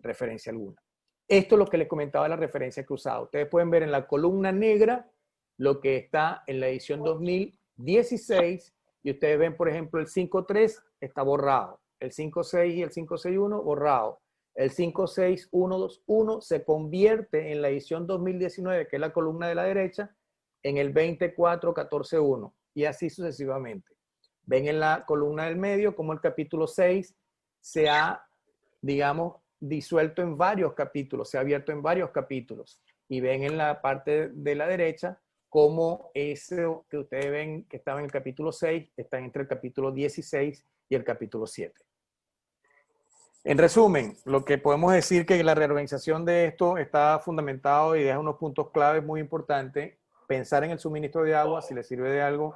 referencia alguna. Esto es lo que les comentaba de la referencia cruzada. Ustedes pueden ver en la columna negra lo que está en la edición 2016, y ustedes ven, por ejemplo, el 5.3 está borrado, el 5.6 y el 5.6.1 borrado. El 5.6.1.2.1 se convierte en la edición 2019, que es la columna de la derecha, en el 24.14.1, y así sucesivamente. Ven en la columna del medio como el capítulo 6 se ha, digamos, disuelto en varios capítulos, se ha abierto en varios capítulos. Y ven en la parte de la derecha cómo eso que ustedes ven que estaba en el capítulo 6 está entre el capítulo 16 y el capítulo 7. En resumen, lo que podemos decir que la reorganización de esto está fundamentado y deja unos puntos claves muy importantes. Pensar en el suministro de agua, si le sirve de algo,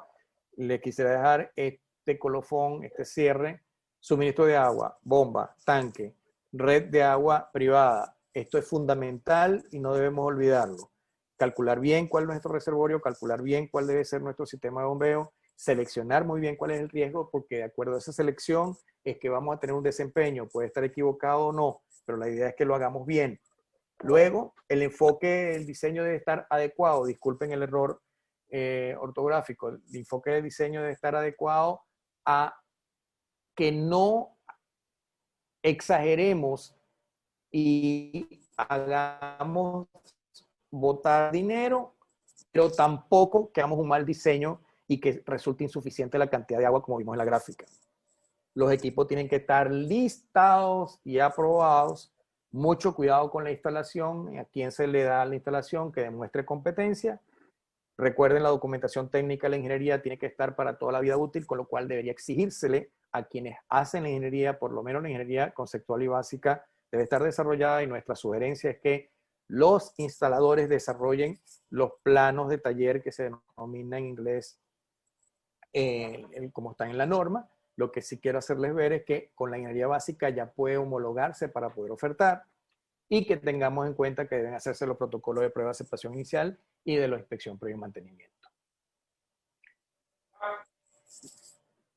le quisiera dejar este colofón, este cierre: suministro de agua, bomba, tanque, red de agua privada. Esto es fundamental y no debemos olvidarlo. Calcular bien cuál es nuestro reservorio, calcular bien cuál debe ser nuestro sistema de bombeo, seleccionar muy bien cuál es el riesgo, porque de acuerdo a esa selección es que vamos a tener un desempeño. Puede estar equivocado o no, pero la idea es que lo hagamos bien. Luego, el enfoque, el diseño debe estar adecuado. Disculpen el error ortográfico. El enfoque del diseño debe estar adecuado a que no exageremos y hagamos botar dinero, pero tampoco que hagamos un mal diseño y que resulte insuficiente la cantidad de agua, como vimos en la gráfica. Los equipos tienen que estar listados y aprobados. Mucho cuidado con la instalación, a quién se le da la instalación, que demuestre competencia. Recuerden, la documentación técnica de la ingeniería tiene que estar para toda la vida útil, con lo cual debería exigírsele a quienes hacen la ingeniería, por lo menos la ingeniería conceptual y básica, debe estar desarrollada, y nuestra sugerencia es que los instaladores desarrollen los planos de taller, que se denomina en inglés como están en la norma. Lo que sí quiero hacerles ver es que con la ingeniería básica ya puede homologarse para poder ofertar, y que tengamos en cuenta que deben hacerse los protocolos de prueba de aceptación inicial y de la inspección previo mantenimiento.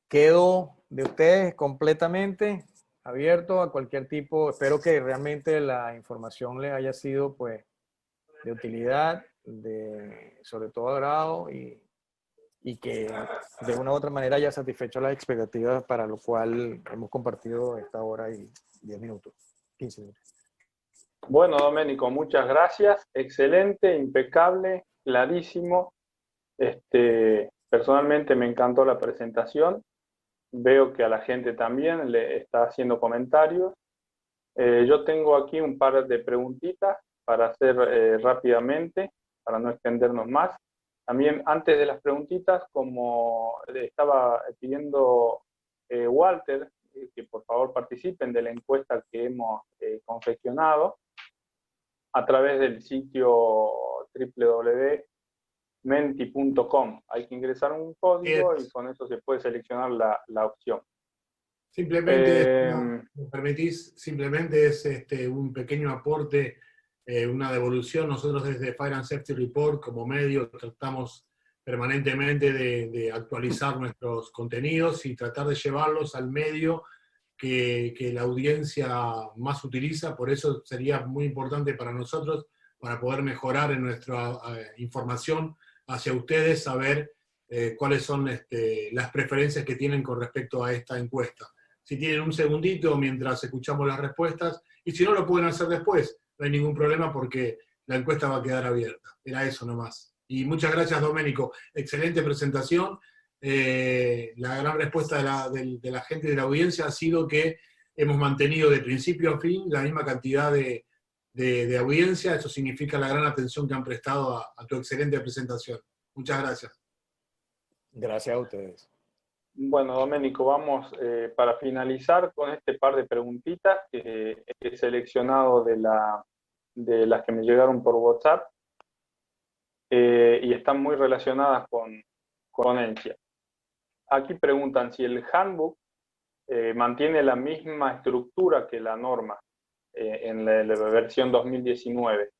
Quedo de ustedes completamente abierto a cualquier tipo. Espero que realmente la información les haya sido, pues, de utilidad, sobre todo agrado, y que de una u otra manera haya satisfecho las expectativas para lo cual hemos compartido esta hora y 10 minutos, 15 minutos. Bueno, Doménico, muchas gracias. Excelente, impecable, clarísimo. Personalmente me encantó la presentación. Veo que a la gente también le está haciendo comentarios. Yo tengo aquí un par de preguntitas para hacer rápidamente, para no extendernos más. También, antes de las preguntitas, como le estaba pidiendo Walter, que por favor participen de la encuesta que hemos confeccionado a través del sitio www.menti.com. Hay que ingresar un código y con eso se puede seleccionar la opción. Simplemente, me permitís, simplemente es un pequeño aporte, una devolución. Nosotros desde Fire and Safety Report, como medio, tratamos permanentemente de actualizar nuestros contenidos y tratar de llevarlos al medio que la audiencia más utiliza. Por eso sería muy importante para nosotros, para poder mejorar en nuestra información hacia ustedes, saber cuáles son las preferencias que tienen con respecto a esta encuesta. Si tienen un segundito mientras escuchamos las respuestas, y si no, lo pueden hacer después, no hay ningún problema porque la encuesta va a quedar abierta. Era eso nomás. Y muchas gracias, Doménico. Excelente presentación. La gran respuesta de la gente de la audiencia ha sido que hemos mantenido de principio a fin la misma cantidad de audiencia. Eso significa la gran atención que han prestado a tu excelente presentación. Muchas gracias. Gracias a ustedes. Bueno, Doménico, vamos para finalizar con este par de preguntitas que he seleccionado de de las que me llegaron por WhatsApp y están muy relacionadas con ponencia. Aquí preguntan si el handbook mantiene la misma estructura que la norma en la versión 2019.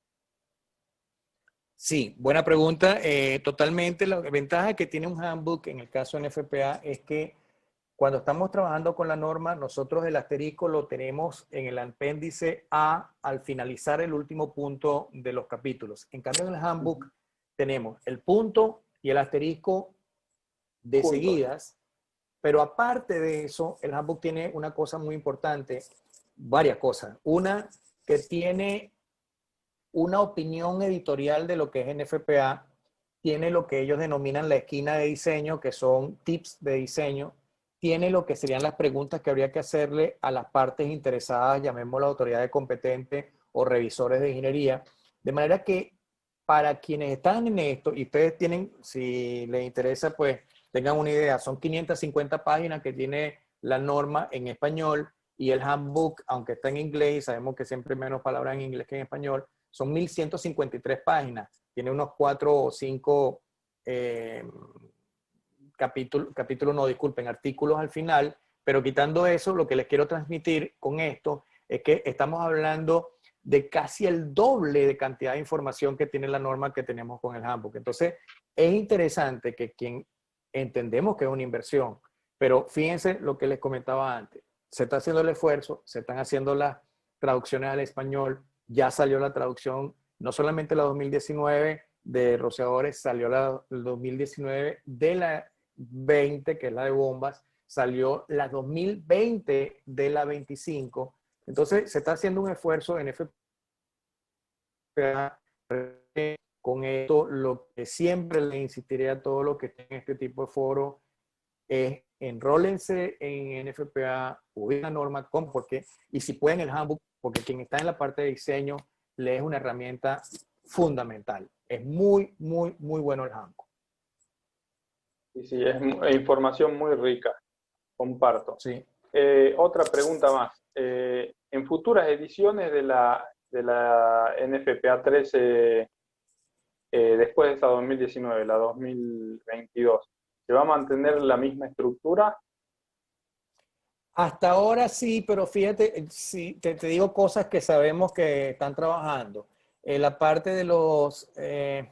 Sí, buena pregunta. Totalmente. La ventaja que tiene un handbook en el caso de NFPA es que cuando estamos trabajando con la norma, nosotros el asterisco lo tenemos en el apéndice A al finalizar el último punto de los capítulos. En cambio, en el handbook tenemos el punto y el asterisco de Juntos. seguidas, pero aparte de eso, el handbook tiene una cosa muy importante, varias cosas. Una, que tiene una opinión editorial de lo que es NFPA, tiene lo que ellos denominan la esquina de diseño, que son tips de diseño, tiene lo que serían las preguntas que habría que hacerle a las partes interesadas, llamémoslo autoridades competentes o revisores de ingeniería, de manera que para quienes están en esto, y ustedes tienen, si les interesa, pues tengan una idea, son 550 páginas que tiene la norma en español y el handbook, aunque está en inglés, y sabemos que siempre hay menos palabras en inglés que en español, son 1153 páginas, tiene unos 4 o 5 capítulos, no, disculpen, artículos al final, pero quitando eso, lo que les quiero transmitir con esto es que estamos hablando de casi el doble de cantidad de información que tiene la norma que tenemos con el handbook. Entonces, es interesante que quien entendemos que es una inversión, pero fíjense lo que les comentaba antes, se está haciendo el esfuerzo, se están haciendo las traducciones al español, ya salió la traducción, no solamente la 2019 de rociadores, salió la 2019 de la 20, que es la de bombas, salió la 2020 de la 25. Entonces, se está haciendo un esfuerzo en FPA. Con esto, lo que siempre le insistiré a todos los que estén en este tipo de foro es enrólense en NFPA, ubiquen la norma con porque, y si pueden el handbook, porque quien está en la parte de diseño le es una herramienta fundamental. Es muy, muy, muy bueno el handbook. Sí, es información muy rica, comparto. Sí. Otra pregunta más. En futuras ediciones de la NFPA 13, después de esta 2019, la 2022, ¿se va a mantener la misma estructura? Hasta ahora sí, pero fíjate, sí, te digo cosas que sabemos que están trabajando. La parte de los, de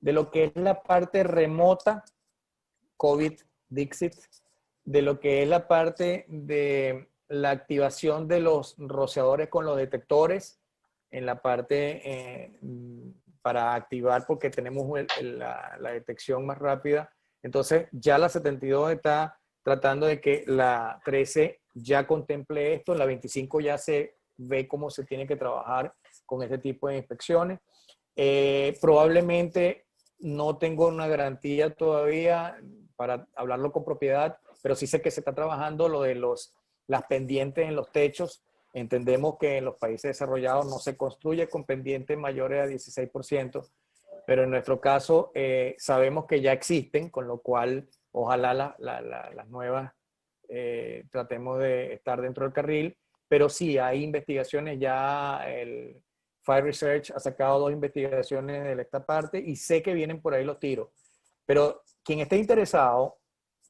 lo que es la parte remota, COVID, Dixit, de lo que es la parte de la activación de los rociadores con los detectores, en la parte para activar porque tenemos la detección más rápida. Entonces ya la 72 está tratando de que la 13 ya contemple esto, la 25 ya se ve cómo se tiene que trabajar con este tipo de inspecciones. Probablemente no tengo una garantía todavía para hablarlo con propiedad, pero sí sé que se está trabajando lo de las pendientes en los techos. Entendemos que en los países desarrollados no se construye con pendientes mayores a 16%, pero en nuestro caso sabemos que ya existen, con lo cual ojalá las nuevas tratemos de estar dentro del carril, pero sí hay investigaciones, ya el Fire Research ha sacado 2 investigaciones de esta parte y sé que vienen por ahí los tiros, pero quien esté interesado,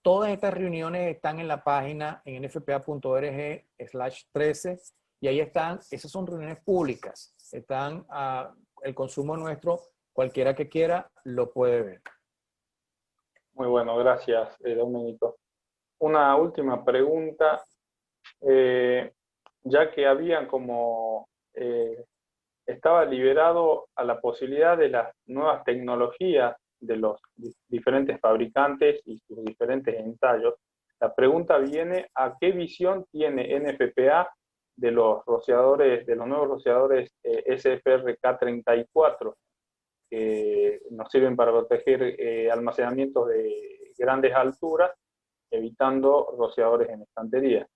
todas estas reuniones están en la página en nfpa.org/13 y ahí están, esas son reuniones públicas, están el consumo nuestro, cualquiera que quiera lo puede ver. Muy bueno, gracias, Domenico. Una última pregunta, ya que habían como, estaba liberado a la posibilidad de las nuevas tecnologías de los diferentes fabricantes y sus diferentes ensayos, la pregunta viene a qué visión tiene NFPA de los rociadores, de los nuevos rociadores SFR K34, que nos sirven para proteger almacenamientos de grandes alturas, evitando rociadores en estantería.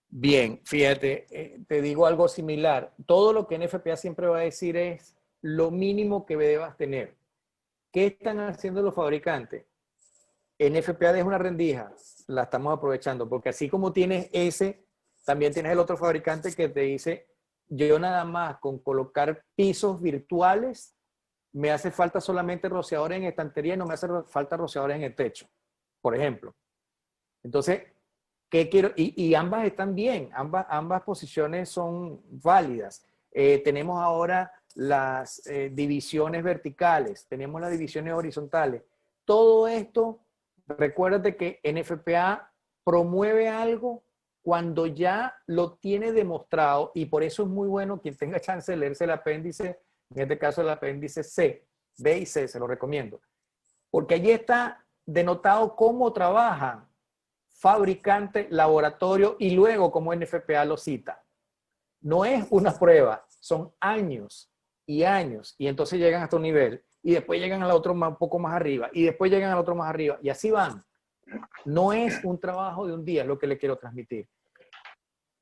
Bien, fíjate, te digo algo similar. Todo lo que NFPA siempre va a decir es lo mínimo que debas tener. ¿Qué están haciendo los fabricantes? NFPA deja una rendija, la estamos aprovechando, porque así como tienes ese, también tienes el otro fabricante que te dice, yo nada más con colocar pisos virtuales, me hace falta solamente rociadores en estantería y no me hace falta rociadores en el techo, por ejemplo. Entonces, ¿qué quiero? Y ambas están bien, ambas posiciones son válidas. Tenemos ahora las divisiones verticales, tenemos las divisiones horizontales. Todo esto, recuérdate que NFPA promueve algo cuando ya lo tiene demostrado, y por eso es muy bueno quien tenga chance de leerse el apéndice, en este caso el apéndice C, B y C, se lo recomiendo. Porque allí está denotado cómo trabajan fabricante, laboratorio y luego como NFPA lo cita. No es una prueba, son años y años, y entonces llegan hasta un nivel, y después llegan al otro un poco más arriba, y después llegan al otro más arriba, y así van. No es un trabajo de un día, es lo que le quiero transmitir.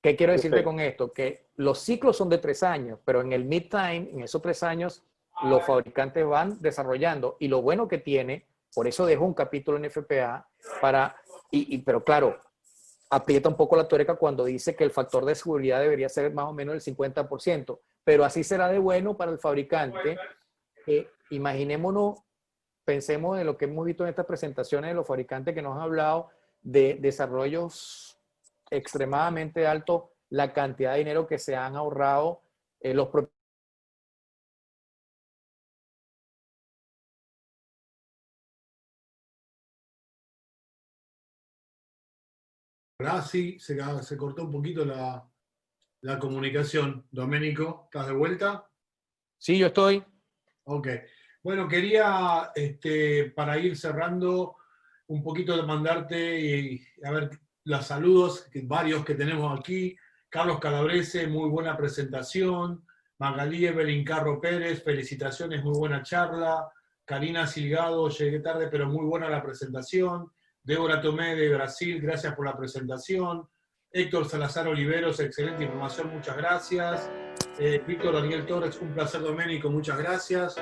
¿Qué quiero decirte con esto? Que los ciclos son de 3 años, pero en el mid-time, en esos 3 años, los fabricantes van desarrollando, y lo bueno que tiene, por eso dejo un capítulo en FPA, pero claro, aprieta un poco la tuerca cuando dice que el factor de seguridad debería ser más o menos el 50%, pero así será de bueno para el fabricante. Imaginémonos, pensemos en lo que hemos visto en estas presentaciones de los fabricantes que nos han hablado de desarrollos extremadamente altos, la cantidad de dinero que se han ahorrado los propietarios. Ahora sí, se cortó un poquito la comunicación. Doménico, ¿estás de vuelta? Sí, yo estoy. Ok. Bueno, quería, para ir cerrando, un poquito de mandarte a ver los saludos, varios que tenemos aquí. Carlos Calabrese, muy buena presentación. Magalí Evelyn Carro Pérez, felicitaciones, muy buena charla. Karina Silgado, llegué tarde, pero muy buena la presentación. Débora Tomé de Brasil, gracias por la presentación. Héctor Salazar Oliveros, excelente información, muchas gracias. Víctor Daniel Torres, un placer, Doménico, muchas gracias.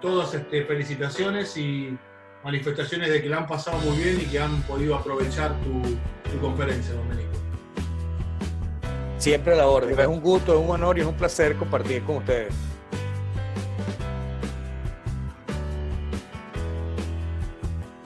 Todas felicitaciones y manifestaciones de que la han pasado muy bien y que han podido aprovechar tu conferencia, Doménico. Siempre a la orden. Es un gusto, es un honor y es un placer compartir con ustedes.